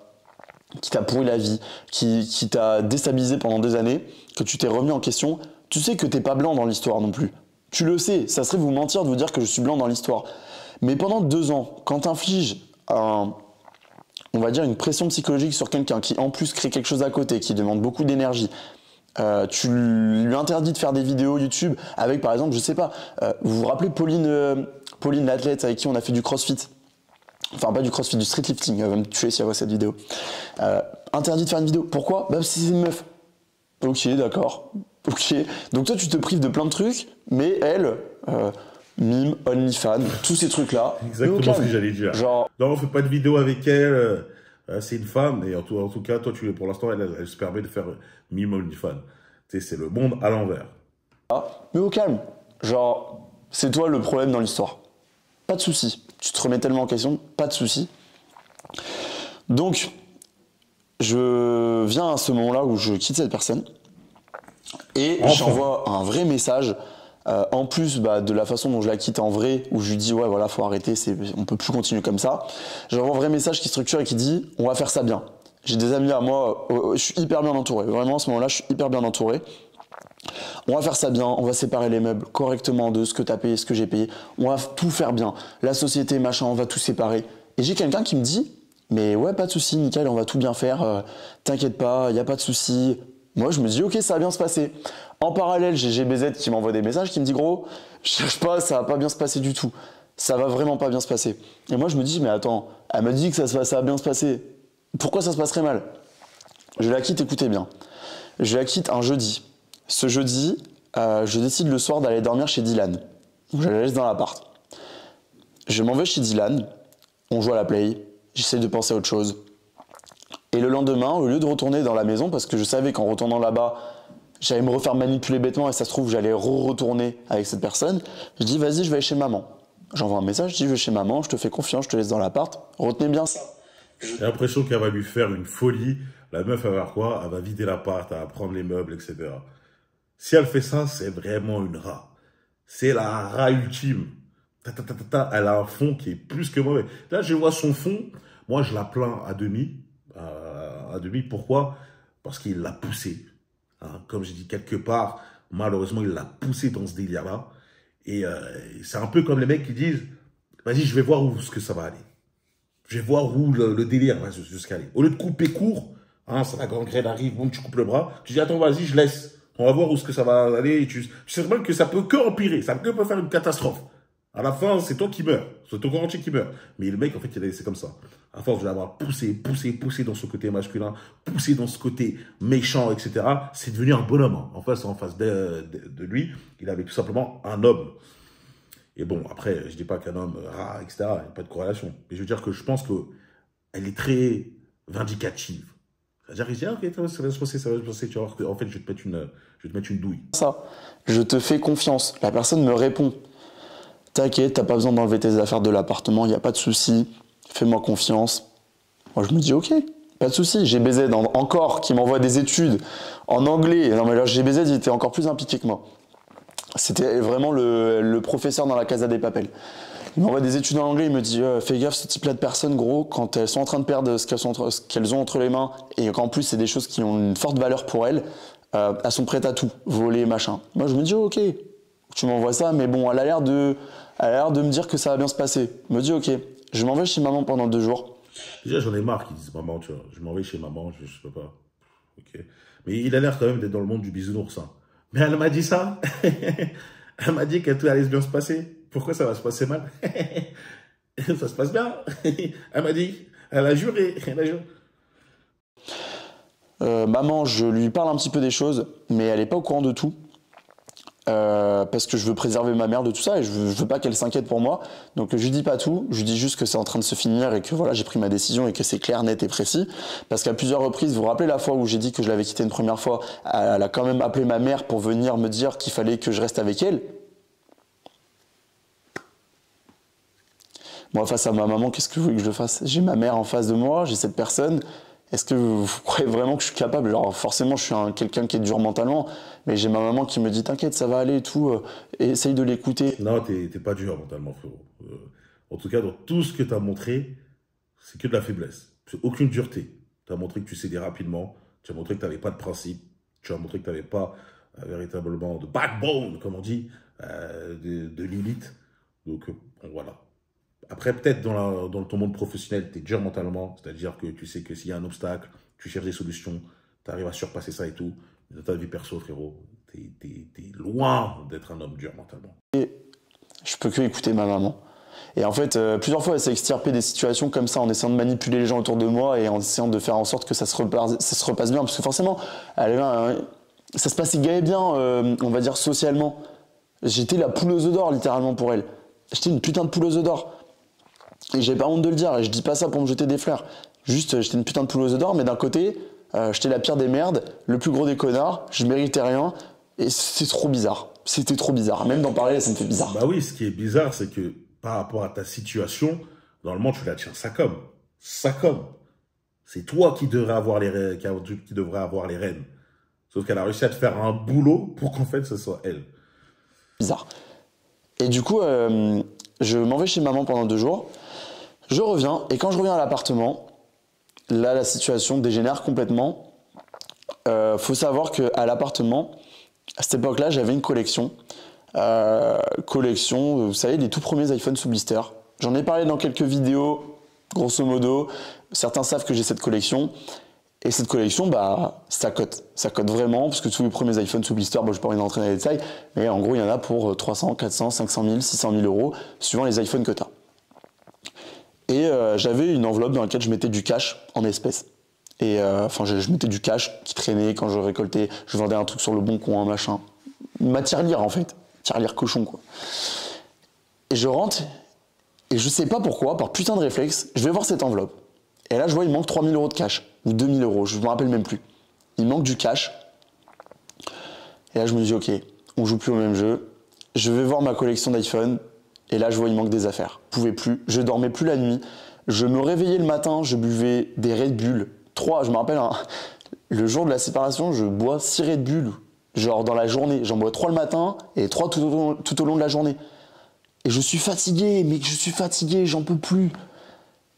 pourri la vie, qui t'a déstabilisé pendant des années, que tu t'es remis en question, tu sais que t'es pas blanc dans l'histoire non plus. Tu le sais, ça serait vous mentir de vous dire que je suis blanc dans l'histoire. Mais pendant 2 ans, quand t'infliges on va dire, une pression psychologique sur quelqu'un qui, en plus, crée quelque chose à côté, qui demande beaucoup d'énergie, tu lui interdis de faire des vidéos YouTube avec, par exemple, je sais pas, vous vous rappelez Pauline l'athlète avec qui on a fait du crossfit? Enfin, pas du crossfit, du streetlifting, elle va me tuer si elle voit cette vidéo. Interdit de faire une vidéo. Pourquoi? Bah, parce que c'est une meuf. Ok, d'accord. Ok. Donc toi, tu te prives de plein de trucs, mais elle, mime, OnlyFans, tous ces trucs-là. Exactement ce que j'allais dire. Genre, non, on fait pas de vidéo avec elle. C'est une femme. Et en tout cas, toi, pour l'instant, elle se permet de faire mime OnlyFans. Tu sais, c'est le monde à l'envers. mais au calme. Genre, c'est toi le problème dans l'histoire. Pas de souci. Tu te remets tellement en question, pas de souci. Donc, je viens à ce moment-là où je quitte cette personne et j'envoie un vrai message. En plus de la façon dont je la quitte en vrai, où je lui dis ouais voilà faut arrêter, on peut plus continuer comme ça. J'envoie un vrai message qui structure et qui dit on va faire ça bien. J'ai des amis à moi, je suis hyper bien entouré. Vraiment à ce moment-là, je suis hyper bien entouré. On va faire ça bien, on va séparer les meubles correctement de ce que t'as payé, ce que j'ai payé. On va tout faire bien. La société, machin, on va tout séparer. Et j'ai quelqu'un qui me dit, mais ouais, pas de souci, nickel, on va tout bien faire. T'inquiète pas, y a pas de souci. Moi, je me dis, ok, ça va bien se passer. En parallèle, j'ai GBZ qui m'envoie des messages, qui me dit, gros, je cherche pas, ça va pas bien se passer du tout. Ça va vraiment pas bien se passer. Et moi, je me dis, mais attends, elle m'a dit que ça va bien se passer. Pourquoi ça se passerait mal? Je la quitte, écoutez bien. Je la quitte un jeudi. Ce jeudi, je décide le soir d'aller dormir chez Dylan. Je la laisse dans l'appart. Je m'en vais chez Dylan, on joue à la play, j'essaie de penser à autre chose. Et le lendemain, au lieu de retourner dans la maison, parce que je savais qu'en retournant là-bas, j'allais me refaire manipuler bêtement et ça se trouve, j'allais retourner avec cette personne, je dis vas-y, je vais aller chez maman. J'envoie un message, je dis je vais chez maman, je te fais confiance, je te laisse dans l'appart, retenez bien ça. J'ai l'impression qu'elle va lui faire une folie. La meuf, elle va faire quoi? Elle va vider l'appart, elle va prendre les meubles, etc. Si elle fait ça, c'est vraiment une rat. C'est la rat ultime. Elle a un fond qui est plus que mauvais. Là, je vois son fond. Moi, je la plains à demi. À demi, pourquoi? Parce qu'il l'a poussée. Hein, comme j'ai dit quelque part, malheureusement, il l'a poussée dans ce délire-là. Et c'est un peu comme les mecs qui disent, vas-y, je vais voir où ce que ça va aller. Je vais voir où le délire va jusqu'à aller. Au lieu de couper court, hein, ça la gangrène arrive, boum, tu coupes le bras. Tu dis, attends, vas-y, je laisse. On va voir où ce que ça va aller. Et tu sais même que ça peut que empirer. Ça peut faire une catastrophe. À la fin, c'est toi qui meurs. C'est ton corps entier qui meurt. Mais le mec, en fait, c'est comme ça. À force de l'avoir poussé dans ce côté masculin, poussé dans ce côté méchant, etc., c'est devenu un bonhomme. En face de lui, il avait tout simplement un homme. Et bon, après, je dis pas qu'un homme rat, etc., il n'y a pas de corrélation. Mais je veux dire que je pense qu'elle est très vindicative. C'est-à-dire qu'il se dit, ah, ok, ça va se passer, ça va se passer. Tu vas voir qu'en fait, je vais te mettre une douille. Ça, je te fais confiance. La personne me répond. T'inquiète, t'as pas besoin d'enlever tes affaires de l'appartement, il n'y a pas de souci. Fais-moi confiance. Moi, je me dis, ok, pas de souci. GBZ encore qui m'envoie des études en anglais. Non, mais là, GBZ, il était encore plus impliqué que moi. C'était vraiment le professeur dans la Casa des Papel. Il m'envoie des études en anglais, il me dit fais gaffe, ce type-là de personnes, gros, quand elles sont en train de perdre ce qu'elles ont entre les mains, et qu'en plus c'est des choses qui ont une forte valeur pour elles, elles sont prêtes à tout, voler, machin. Moi je me dis ok, tu m'envoies ça, mais bon, elle a l'air de me dire que ça va bien se passer. Je me dis ok, je m'en vais chez maman pendant 2 jours. Déjà j'en ai marre qu'ils disent maman, tu vois, je m'en vais chez maman, je peux pas. Ok. Mais il a l'air quand même d'être dans le monde du bisounours. Hein. Mais elle m'a dit ça. Elle m'a dit que tout allait bien se passer. Pourquoi ça va se passer mal? Ça se passe bien. Elle m'a dit. Elle a juré. Maman, je lui parle un petit peu des choses, mais elle n'est pas au courant de tout. Parce que je veux préserver ma mère de tout ça et je veux pas qu'elle s'inquiète pour moi. Donc je lui dis pas tout, je lui dis juste que c'est en train de se finir et que voilà, j'ai pris ma décision et que c'est clair, net et précis. Parce qu'à plusieurs reprises, vous vous rappelez la fois où j'ai dit que je l'avais quitté une première fois, elle a quand même appelé ma mère pour venir me dire qu'il fallait que je reste avec elle. Moi, face à ma maman, qu'est-ce que vous voulez que je fasse? J'ai ma mère en face de moi, j'ai cette personne. Est-ce que vous croyez vraiment que je suis capable? Alors forcément, je suis quelqu'un qui est dur mentalement, mais j'ai ma maman qui me dit t'inquiète, ça va aller et tout, essaye de l'écouter. Non, t'es pas dur mentalement, frérot. En tout cas, dans tout ce que tu as montré, c'est que de la faiblesse. C'est aucune dureté. Tu as montré que tu cédais rapidement, tu as montré que tu n'avais pas de principe, tu as montré que tu n'avais pas véritablement de backbone, comme on dit, de Lilith. Donc, bon, voilà. Après, peut-être dans ton monde professionnel, tu es dur mentalement, c'est-à-dire que tu sais que s'il y a un obstacle, tu cherches des solutions, tu arrives à surpasser ça et tout. Mais dans ta vie perso, frérot, t'es loin d'être un homme dur mentalement. Je peux que écouter ma maman. Et en fait, plusieurs fois, elle s'est extirpée des situations comme ça en essayant de manipuler les gens autour de moi et en essayant de faire en sorte que ça se repasse bien. Parce que forcément, ça se passait bien, on va dire socialement. J'étais la poule aux œufs d'or, littéralement, pour elle. J'étais une putain de poule aux œufs d'or. Et j'ai pas honte de le dire, et je dis pas ça pour me jeter des fleurs. Juste, j'étais une putain de poule aux œufs d'or, mais d'un côté, j'étais la pire des merdes, le plus gros des connards, je méritais rien, et c'est trop bizarre. C'était trop bizarre. Même d'en parler, ça me fait bizarre. Bah oui, ce qui est bizarre, c'est que par rapport à ta situation, normalement, tu la tiens ça comme. Ça comme. C'est toi qui devrais avoir les rênes. Sauf qu'elle a réussi à te faire un boulot pour qu'en fait, ce soit elle. Bizarre. Et du coup, je m'en vais chez maman pendant 2 jours. Je reviens, et quand je reviens à l'appartement, là, la situation dégénère complètement. Faut savoir qu'à l'appartement, à cette époque-là, j'avais une collection. Vous savez, les tout premiers iPhones sous blister. J'en ai parlé dans quelques vidéos, grosso modo. Certains savent que j'ai cette collection. Et cette collection, bah, ça cote. Ça cote vraiment, parce que tous les premiers iPhones sous blister, bon, je n'ai pas envie d'entrer dans les détails, mais en gros, il y en a pour 300, 400, 500 000, 600 000 euros, suivant les iPhones que tu as. Et j'avais une enveloppe dans laquelle je mettais du cash en espèces. Et je mettais du cash qui traînait quand je récoltais, je vendais un truc sur le bon coin, machin. Ma tirelire, en fait. Tirelire cochon, quoi. Et je rentre, et je sais pas pourquoi, par putain de réflexe, je vais voir cette enveloppe. Et là, je vois, il manque 3 000 euros de cash, ou 2 000 euros, je me rappelle même plus. Il manque du cash. Et là, je me dis, ok, on joue plus au même jeu. Je vais voir ma collection d'iPhone. Et là, je vois, il manque des affaires. Je pouvais plus, je dormais plus la nuit. Je me réveillais le matin, je buvais des Red Bull. 3, je me rappelle, le jour de la séparation, je bois 6 Red Bull. Genre dans la journée. J'en bois 3 le matin et 3 tout au long de la journée. Et je suis fatigué, j'en peux plus.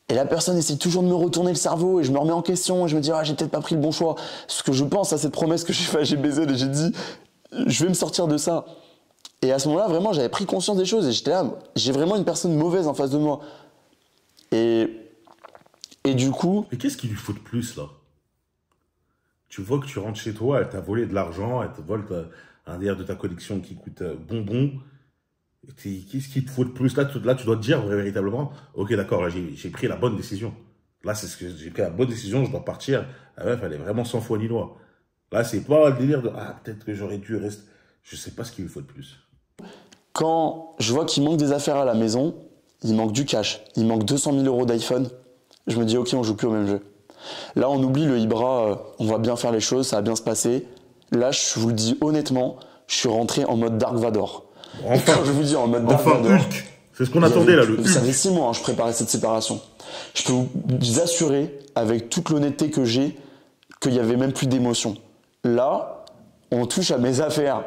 Et la personne essaie toujours de me retourner le cerveau et je me remets en question et je me dis, j'ai peut-être pas pris le bon choix. Parce que je pense à cette promesse que j'ai faite à GBZ et j'ai dit, je vais me sortir de ça. Et à ce moment-là, vraiment, j'avais pris conscience des choses et j'étais là, j'ai vraiment une personne mauvaise en face de moi. Et du coup... Mais qu'est-ce qu'il lui faut de plus, là? Tu vois que tu rentres chez toi, elle t'a volé de l'argent, elle te vole un DR de ta collection qui coûte bonbon. Qu'est-ce qu'il te faut de plus? Là, tu dois te dire véritablement, ok, d'accord, là, j'ai pris la bonne décision. Là, c'est ce que j'ai pris la bonne décision, je dois partir. La meuf, elle est vraiment sans foi ni loi. Là, c'est pas le délire de, peut-être que j'aurais dû rester. Je sais pas ce qu'il lui faut de plus. Quand je vois qu'il manque des affaires à la maison, il manque du cash, il manque 200 000 euros d'iPhone, je me dis, ok, on joue plus au même jeu. Là, on oublie le Ibra, on va bien faire les choses, ça va bien se passer. Là, je vous le dis honnêtement, je suis rentré en mode Dark Vador. Enfin, je vous dis en mode Dark Vador. Hulk. C'est ce qu'on attendait là, le Hulk. Ça fait 6 mois, je préparais cette séparation. Je peux vous assurer, avec toute l'honnêteté que j'ai, qu'il n'y avait même plus d'émotion. Là, on touche à mes affaires.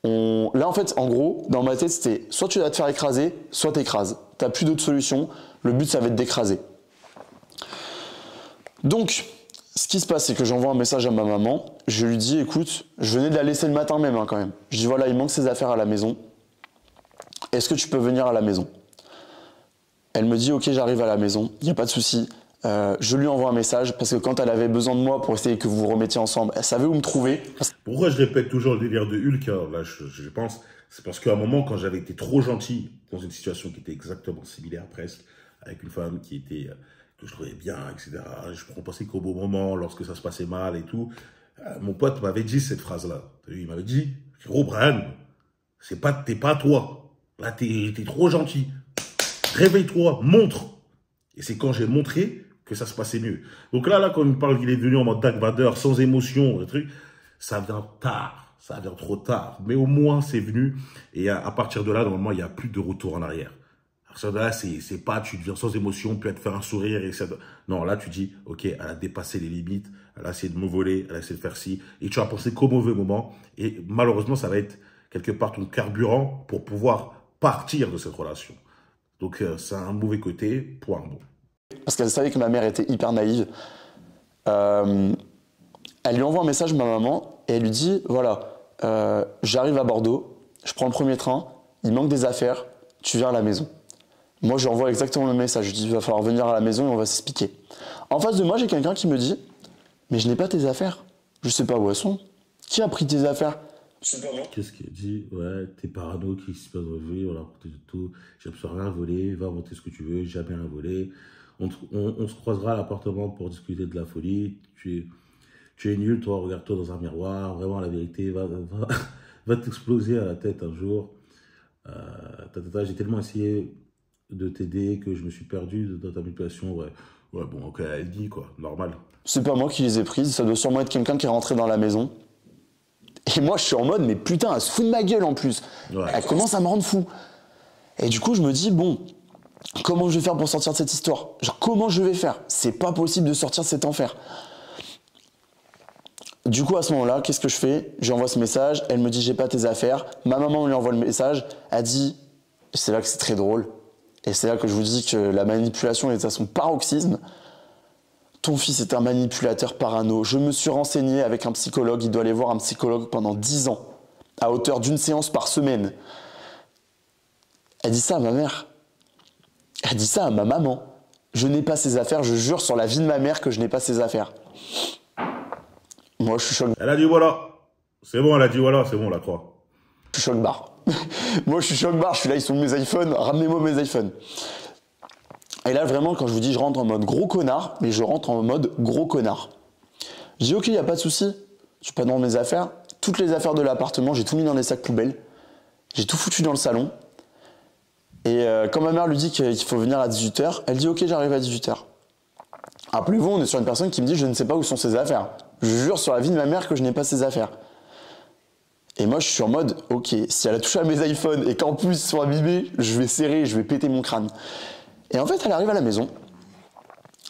Là, en fait, en gros, dans ma tête, c'était soit tu vas te faire écraser, soit t'écrases. T'as plus d'autre solution. Le but, ça va être d'écraser. Donc, ce qui se passe, c'est que j'envoie un message à ma maman. Je lui dis, écoute, je venais de la laisser le matin même, quand même. Je dis, voilà, il manque ses affaires à la maison. Est-ce que tu peux venir à la maison? Elle me dit, ok, j'arrive à la maison, il n'y a pas de souci. Je lui envoie un message parce que quand elle avait besoin de moi pour essayer que vous vous remettiez ensemble, elle savait où me trouver. Pourquoi je répète toujours le délire de Hulk, hein, là, je pense, c'est parce qu'à un moment, quand j'avais été trop gentil dans une situation qui était exactement similaire presque, avec une femme qui était, que je trouvais bien, etc., je pensais qu'au bon moment, lorsque ça se passait mal et tout, mon pote m'avait dit cette phrase-là. Il m'avait dit, gros Brian, t'es pas toi. Là, t'es trop gentil. Réveille-toi, montre. Et c'est quand j'ai montré que ça se passait mieux. Donc là, quand il me parle qu'il est venu en mode Dark Vador, sans émotion, le truc, ça vient tard. Ça vient trop tard. Mais au moins, c'est venu. Et à partir de là, normalement, il n'y a plus de retour en arrière. À partir de là, c'est pas tu deviens sans émotion, puis elle te faire un sourire. Et ça... Non, là, tu dis, ok, elle a dépassé les limites. Elle a essayé de me voler. Elle a essayé de faire ci. Et tu vas penser qu'au mauvais moment. Et malheureusement, ça va être quelque part ton carburant pour pouvoir partir de cette relation. Donc, c'est un mauvais côté pour un bon. Parce qu'elle savait que ma mère était hyper naïve. Elle lui envoie un message, ma maman, et elle lui dit, voilà, j'arrive à Bordeaux, je prends le premier train, il manque des affaires, tu viens à la maison. Moi, je renvoie exactement le message. Je dis, il va falloir venir à la maison et on va s'expliquer. En face de moi, j'ai quelqu'un qui me dit, mais je n'ai pas tes affaires. Je sais pas où elles sont. Qui a pris tes affaires? C'est pas moi. Qu'est-ce qu'il a dit? Ouais, t'es parano, qui se passe dans la vie, on a raconté de tout. J'ai absolument rien volé, va inventer ce que tu veux, jamais rien volé. On se croisera à l'appartement pour discuter de la folie. Tu es nul, toi, regarde-toi dans un miroir. Vraiment, la vérité va t'exploser à la tête un jour. J'ai tellement essayé de t'aider que je me suis perdu dans ta manipulation. Ouais, bon, ok, elle dit quoi, normal. C'est pas moi qui les ai prises, ça doit sûrement être quelqu'un qui est rentré dans la maison. Et moi, je suis en mode, mais putain, elle se fout de ma gueule en plus. Ouais. Elle commence à me rendre fou. Et du coup, je me dis, bon, comment je vais faire pour sortir de cette histoire? Genre, comment je vais faire? C'est pas possible de sortir de cet enfer. Du coup, à ce moment-là, qu'est-ce que je fais? J'envoie ce message, elle me dit, j'ai pas tes affaires. Ma maman lui envoie le message, elle dit, c'est là que c'est très drôle. Et c'est là que je vous dis que la manipulation est à son paroxysme. Ton fils est un manipulateur parano. Je me suis renseigné avec un psychologue. Il doit aller voir un psychologue pendant 10 ans, à hauteur d'une séance par semaine. Elle dit ça à ma mère. Elle dit ça à ma maman. Je n'ai pas ses affaires. Je jure sur la vie de ma mère que je n'ai pas ses affaires. Moi, je suis choc. Elle a dit voilà. C'est bon, elle a dit voilà, c'est bon, on la croit. Je suis choc barre. Moi, je suis choc barre. Je suis là, ils sont mes iPhones. Ramenez-moi mes iPhones. Et là, vraiment, quand je vous dis je rentre en mode gros connard, mais je rentre en mode gros connard. Je dis ok, il n'y a pas de souci, je suis pas dans mes affaires. Toutes les affaires de l'appartement, j'ai tout mis dans des sacs poubelles. J'ai tout foutu dans le salon. Et quand ma mère lui dit qu'il faut venir à 18h, elle dit ok, j'arrive à 18h. Rappelez-vous, on est sur une personne qui me dit je ne sais pas où sont ses affaires. Je jure sur la vie de ma mère que je n'ai pas ses affaires. Et moi, je suis en mode ok, si elle a touché à mes iPhones et qu'en plus ils sont abîmés, je vais serrer, je vais péter mon crâne. Et en fait, elle arrive à la maison.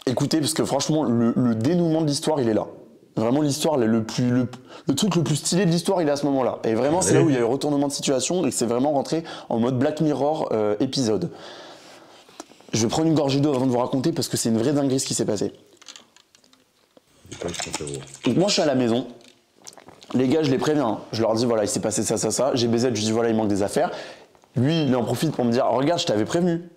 Écoutez, parce que franchement, le dénouement de l'histoire, il est là. Vraiment, l'histoire, le truc le plus stylé de l'histoire, il est à ce moment-là. Et vraiment, c'est là où il y a eu retournement de situation et que c'est vraiment rentré en mode Black Mirror épisode. Je vais prendre une gorgée d'eau avant de vous raconter parce que c'est une vraie dinguerie ce qui s'est passé. Donc moi, je suis à la maison. Les gars, je les préviens. Hein. Je leur dis, voilà, il s'est passé ça, ça, ça. J'ai baisé, je dis, voilà, il manque des affaires. Lui, il en profite pour me dire, regarde, je t'avais prévenu.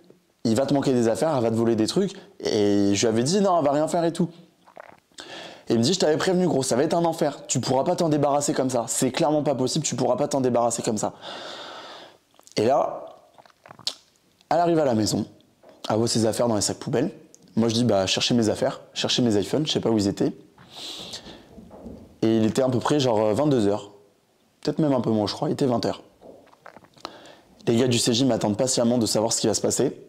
Il va te manquer des affaires, elle va te voler des trucs. Et je lui avais dit, non, elle va rien faire et tout. Et il me dit, je t'avais prévenu, gros, ça va être un enfer. Tu pourras pas t'en débarrasser comme ça. C'est clairement pas possible, tu pourras pas t'en débarrasser comme ça. Et là, elle arrive à la maison, elle voit ses affaires dans les sacs poubelles. Moi, je dis, bah, cherchez mes affaires, cherchez mes iPhones, je sais pas où ils étaient. Et il était à peu près genre 22h. Peut-être même un peu moins, je crois, il était 20h. Les gars du CJ m'attendent patiemment de savoir ce qui va se passer.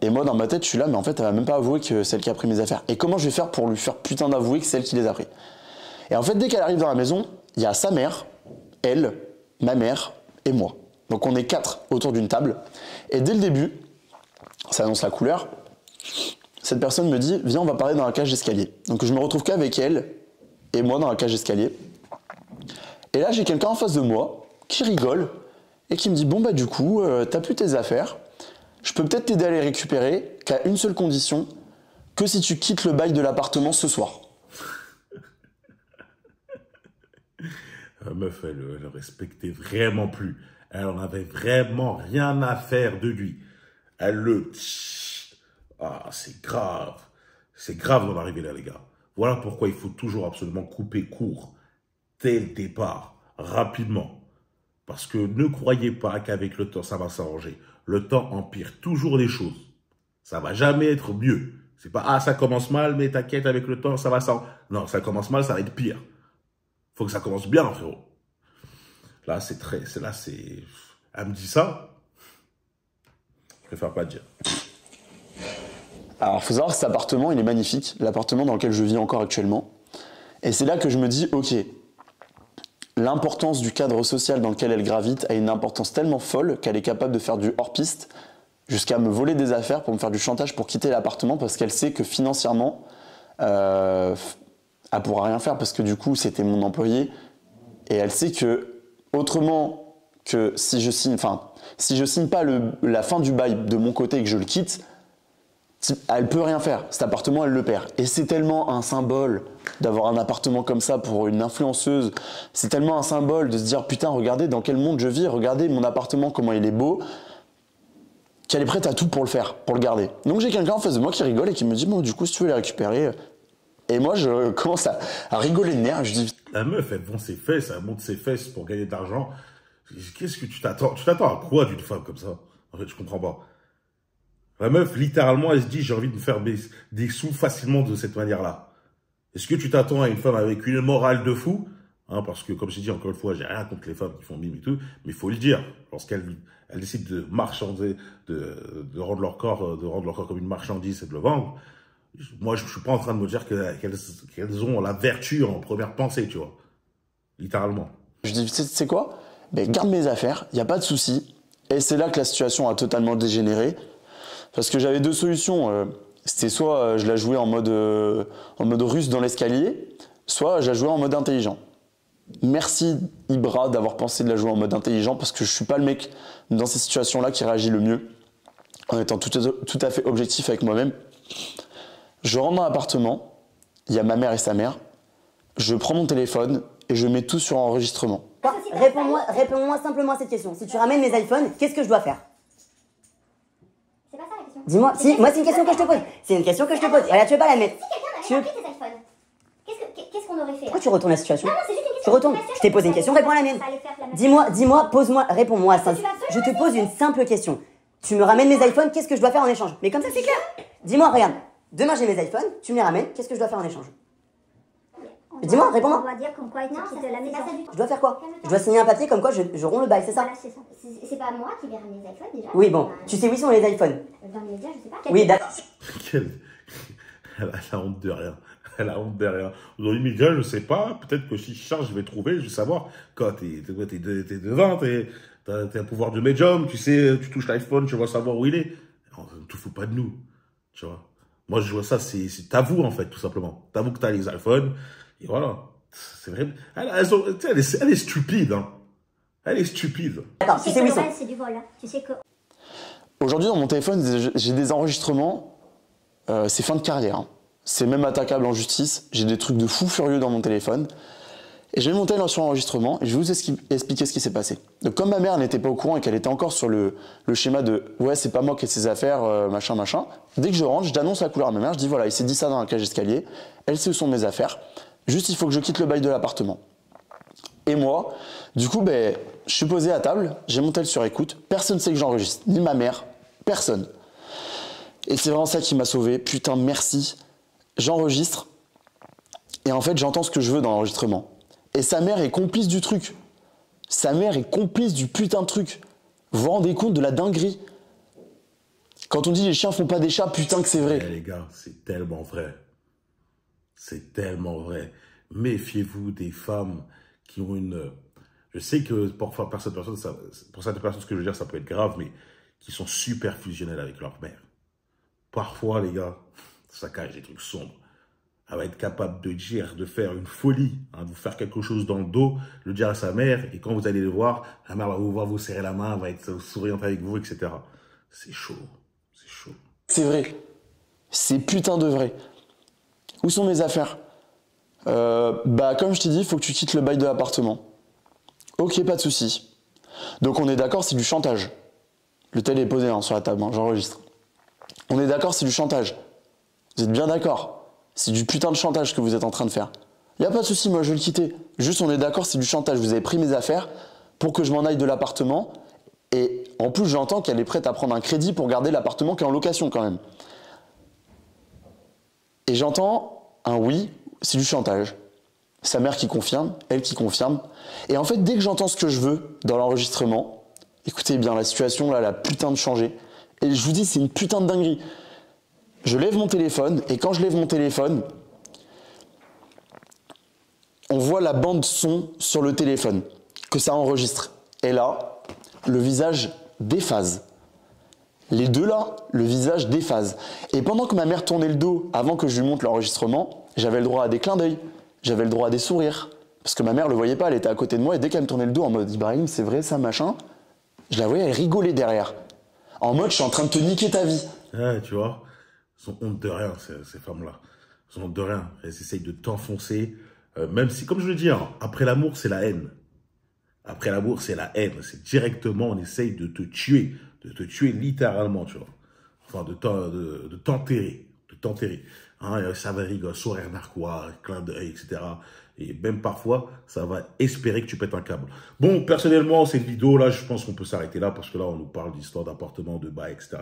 Et moi, dans ma tête, je suis là, mais en fait, elle va même pas avouer que c'est elle qui a pris mes affaires. Et comment je vais faire pour lui faire putain d'avouer que c'est elle qui les a pris? Et en fait, dès qu'elle arrive dans la maison, il y a sa mère, elle, ma mère et moi. Donc on est 4 autour d'une table. Et dès le début, ça annonce la couleur, cette personne me dit, viens, on va parler dans la cage d'escalier. Donc je me retrouve qu'avec elle et moi dans la cage d'escalier. Et là, j'ai quelqu'un en face de moi qui rigole et qui me dit, bon bah du coup, t'as plus tes affaires. Je peux peut-être t'aider à les récupérer, qu'à une seule condition, que si tu quittes le bail de l'appartement ce soir. La meuf, elle le respectait vraiment plus. Elle en avait vraiment rien à faire de lui. Elle le... Ah, c'est grave. C'est grave d'en arriver là, les gars. Voilà pourquoi il faut toujours absolument couper court, dès le départ, rapidement. Parce que ne croyez pas qu'avec le temps, ça va s'arranger. Le temps empire toujours les choses. Ça va jamais être mieux. C'est pas, ah, ça commence mal, mais t'inquiète, avec le temps, ça va s'arranger. Non, ça commence mal, ça va être pire. Faut que ça commence bien, frérot. Là, c'est... Elle me dit ça. Je préfère pas dire. Alors, il faut savoir que cet appartement, il est magnifique. L'appartement dans lequel je vis encore actuellement. Et c'est là que je me dis, ok, l'importance du cadre social dans lequel elle gravite a une importance tellement folle qu'elle est capable de faire du hors-piste jusqu'à me voler des affaires pour me faire du chantage pour quitter l'appartement parce qu'elle sait que financièrement, elle pourra rien faire parce que du coup, c'était mon employé. Et elle sait que, autrement que si je signe pas la fin du bail de mon côté et que je le quitte, elle peut rien faire. Cet appartement, elle le perd. Et c'est tellement un symbole d'avoir un appartement comme ça pour une influenceuse. C'est tellement un symbole de se dire, putain, regardez dans quel monde je vis, regardez mon appartement, comment il est beau, qu'elle est prête à tout pour le faire, pour le garder. Donc j'ai quelqu'un en face de moi qui rigole et qui me dit, bon, du coup, si tu veux les récupérer. Et moi, je commence à rigoler de nerfs. Je dis, La meuf, elle vend ses fesses, elle monte ses fesses pour gagner de l'argent. Qu'est-ce que tu t'attends? Tu t'attends à quoi d'une femme comme ça? En fait, je comprends pas. La meuf, littéralement, elle se dit, j'ai envie de me faire des sous facilement de cette manière-là. Est-ce que tu t'attends à une femme avec une morale de fou? Hein, parce que, comme je dis encore une fois, j'ai rien contre les femmes qui font mime et tout, mais il faut le dire. Lorsqu'elles décident de marchander, de rendre leur corps comme une marchandise et de le vendre, moi, je suis pas en train de me dire qu'elles ont la vertu en première pensée, tu vois. Littéralement. je dis, tu sais quoi? Ben, garde mes affaires, il n'y a pas de souci. Et c'est là que la situation a totalement dégénéré. Parce que j'avais deux solutions. C'était soit je la jouais en mode russe dans l'escalier, soit je la jouais en mode intelligent. Merci Ibra d'avoir pensé de la jouer en mode intelligent parce que je suis pas le mec dans ces situations-là qui réagit le mieux en étant tout à fait objectif avec moi-même. Je rentre dans l'appartement, il y a ma mère et sa mère, je prends mon téléphone et je mets tout sur enregistrement. Réponds-moi simplement à cette question. Si tu ramènes mes iPhones, qu'est-ce que je dois faire? C'est pas ça la question. Dis-moi, si, moi c'est une question que je te pose. C'est une question que je te pose. Regarde, tu veux pas la mettre. Si quelqu'un n'avait appris tes iPhones, qu'est-ce qu'on aurait fait? Pourquoi tu retournes la situation? Non, c'est juste une Tu question. retournes. Je t'ai posé une question, réponds à la mienne. Dis-moi, pose-moi, réponds-moi. Je te pose une simple question. Tu me ramènes mes iPhones, qu'est-ce que je dois faire en échange? Mais comme ça, c'est clair. Dis-moi, regarde. Demain, j'ai mes iPhones, tu me les ramènes, qu'est-ce que je dois faire en échange? Dis-moi, réponds-moi. On va dire comme quoi il te quitte la maison. Je dois faire quoi? Je dois signer un papier comme quoi je romps le bail, c'est ça? Voilà, c'est ça. C'est pas moi qui vais ramener les iPhones déjà. Oui, bon. Tu sais où sont les iPhones? Dans les médias, je sais pas. Oui, d'accord. Elle a honte de rien. Elle a honte de rien. Aujourd'hui, Miguel, je sais pas. Peut-être que si je charge, je vais trouver. Je vais savoir. Quand t'es devant, t'as un pouvoir de médium. Tu sais, tu touches l'iPhone, tu vas savoir où il est. On ne te fout pas de nous. Tu vois. Moi, je vois ça, t'avoues, en fait, tout simplement. T'avoues que t'as les iPhones. Et voilà. C'est vrai. Elle est stupide, hein. Elle est stupide. D'accord, tu sais où ils sont. C'est du vol. Tu sais que. Aujourd'hui, dans mon téléphone, j'ai des enregistrements. C'est fin de carrière. Hein. C'est même attaquable en justice. J'ai des trucs de fou furieux dans mon téléphone. Et j'ai mis mon téléphone sur enregistrement et je vais vous expliquer ce qui s'est passé. Donc, comme ma mère n'était pas au courant et qu'elle était encore sur le schéma de « ouais, c'est pas moi qui ai ses affaires, machin, machin », dès que je rentre, je d'annonce la couleur à ma mère. Je dis « voilà, il s'est dit ça dans la cage d'escalier. Elle sait où sont mes affaires. Juste, il faut que je quitte le bail de l'appartement. » Et moi, du coup, je suis posé à table, j'ai mon tel sur écoute. Personne ne sait que j'enregistre. Ni ma mère. Personne. Et c'est vraiment ça qui m'a sauvé. Putain, merci. J'enregistre. Et en fait, j'entends ce que je veux dans l'enregistrement. Et sa mère est complice du truc. Sa mère est complice du putain de truc. Vous vous rendez compte de la dinguerie? Quand on dit les chiens font pas des chats, putain que c'est vrai. Eh, les gars, c'est tellement vrai. C'est tellement vrai. Méfiez-vous des femmes qui ont une... Je sais que pour certaines personnes, ce que je veux dire, ça peut être grave, mais qui sont super fusionnelles avec leur mère. Parfois, les gars, ça cache des trucs sombres. Elle va être capable de faire une folie, hein, de vous faire quelque chose dans le dos, le dire à sa mère, et quand vous allez le voir, la mère va vous serrer la main, va être souriante avec vous, etc. C'est chaud, c'est chaud. C'est vrai. C'est putain de vrai. Où sont mes affaires? Comme je t'ai dit, il faut que tu quittes le bail de l'appartement. Ok, pas de souci. Donc on est d'accord, c'est du chantage. Le tel est posé sur la table, j'enregistre. On est d'accord, c'est du chantage. Vous êtes bien d'accord? C'est du putain de chantage que vous êtes en train de faire. Y a pas de souci, moi je vais le quitter. Juste on est d'accord, c'est du chantage. Vous avez pris mes affaires pour que je m'en aille de l'appartement. Et en plus j'entends qu'elle est prête à prendre un crédit pour garder l'appartement qui est en location quand même. Et j'entends un oui, c'est du chantage. Sa mère qui confirme, elle qui confirme. Et en fait, dès que j'entends ce que je veux dans l'enregistrement, écoutez bien, la situation là, elle a putain de changé. Et je vous dis, c'est une putain de dinguerie. Je lève mon téléphone, et quand je lève mon téléphone, on voit la bande son sur le téléphone, que ça enregistre. Et là, le visage déphase. Les deux là, le visage déphase. Et pendant que ma mère tournait le dos, avant que je lui montre l'enregistrement, j'avais le droit à des clins d'œil, j'avais le droit à des sourires. Parce que ma mère le voyait pas, elle était à côté de moi, et dès qu'elle me tournait le dos en mode « Ibrahim, c'est vrai ça, machin », je la voyais, elle rigolait derrière. En mode « Je suis en train de te niquer ta vie ». Ouais, tu vois, elles ont honte de rien, ces femmes-là. Elles ont honte de rien. Elles essayent de t'enfoncer. Même si, comme je le dis, hein, après l'amour, c'est la haine. Après l'amour, c'est la haine. C'est directement, on essaye de te tuer, de te tuer littéralement, tu vois. Enfin, de t'enterrer, Hein, ça va rigoler, sourire narquois, clin d'œil, etc. Et même parfois, ça va espérer que tu pètes un câble. Bon, personnellement, cette vidéo-là, je pense qu'on peut s'arrêter là, parce que là, on nous parle d'histoire d'appartement, de bail, etc.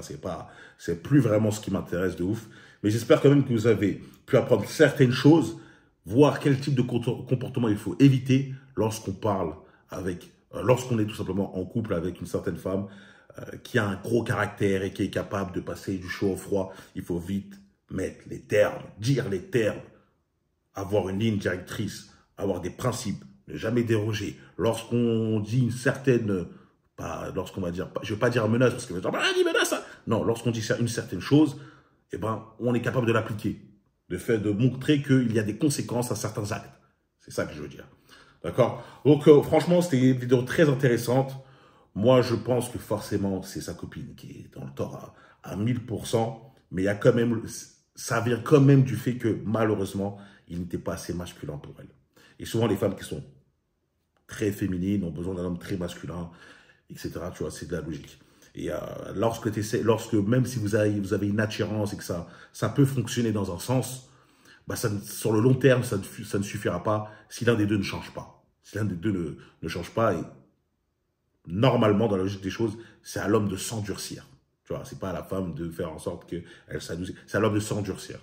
C'est plus vraiment ce qui m'intéresse de ouf. Mais j'espère quand même que vous avez pu apprendre certaines choses, voir quel type de comportement il faut éviter lorsqu'on parle lorsqu'on est tout simplement en couple avec une certaine femme qui a un gros caractère et qui est capable de passer du chaud au froid. Il faut vite mettre les termes, dire les termes, avoir une ligne directrice, avoir des principes, ne jamais déroger. Lorsqu'on dit une certaine, lorsqu'on va dire, je ne vais pas dire menace, parce que dire, dis menace, hein. Non, lorsqu'on dit une certaine chose, eh ben, on est capable de l'appliquer, de montrer qu'il y a des conséquences à certains actes. C'est ça que je veux dire. D'accord? Donc, franchement, c'était une vidéo très intéressante. Moi, je pense que forcément, c'est sa copine qui est dans le tort à 1000%, mais il y a quand même, ça vient quand même du fait que, malheureusement, il n'était pas assez masculin pour elle. Et souvent, les femmes qui sont très féminines ont besoin d'un homme très masculin, etc. Tu vois, c'est de la logique. Et même si vous avez une attirance et que ça peut fonctionner dans un sens, bah sur le long terme, ça ne suffira pas si l'un des deux ne change pas. Si l'un des deux ne change pas, et normalement, dans la logique des choses, c'est à l'homme de s'endurcir. Tu vois, c'est pas à la femme de faire en sorte qu'elle s'adoucisse. C'est à l'homme de s'endurcir.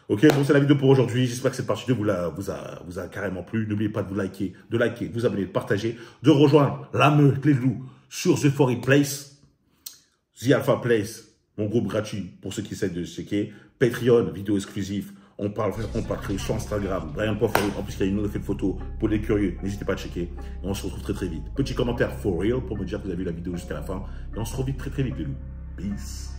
Ok, bon, c'est la vidéo pour aujourd'hui. J'espère que cette partie 2 vous a carrément plu. N'oubliez pas de vous liker, de vous abonner, de partager, de rejoindre la meute, les loups sur The Foreign Place, The Alpha Place, mon groupe gratuit pour ceux qui essaient de checker, Patreon, vidéo exclusive. On parle sur Instagram, Brian.Foreign. En plus, il y a une autre effet de photo pour les curieux. N'hésitez pas à checker. Et on se retrouve très très vite. Petit commentaire for real pour me dire que vous avez vu la vidéo jusqu'à la fin. Et on se retrouve très très vite, les loups. Peace.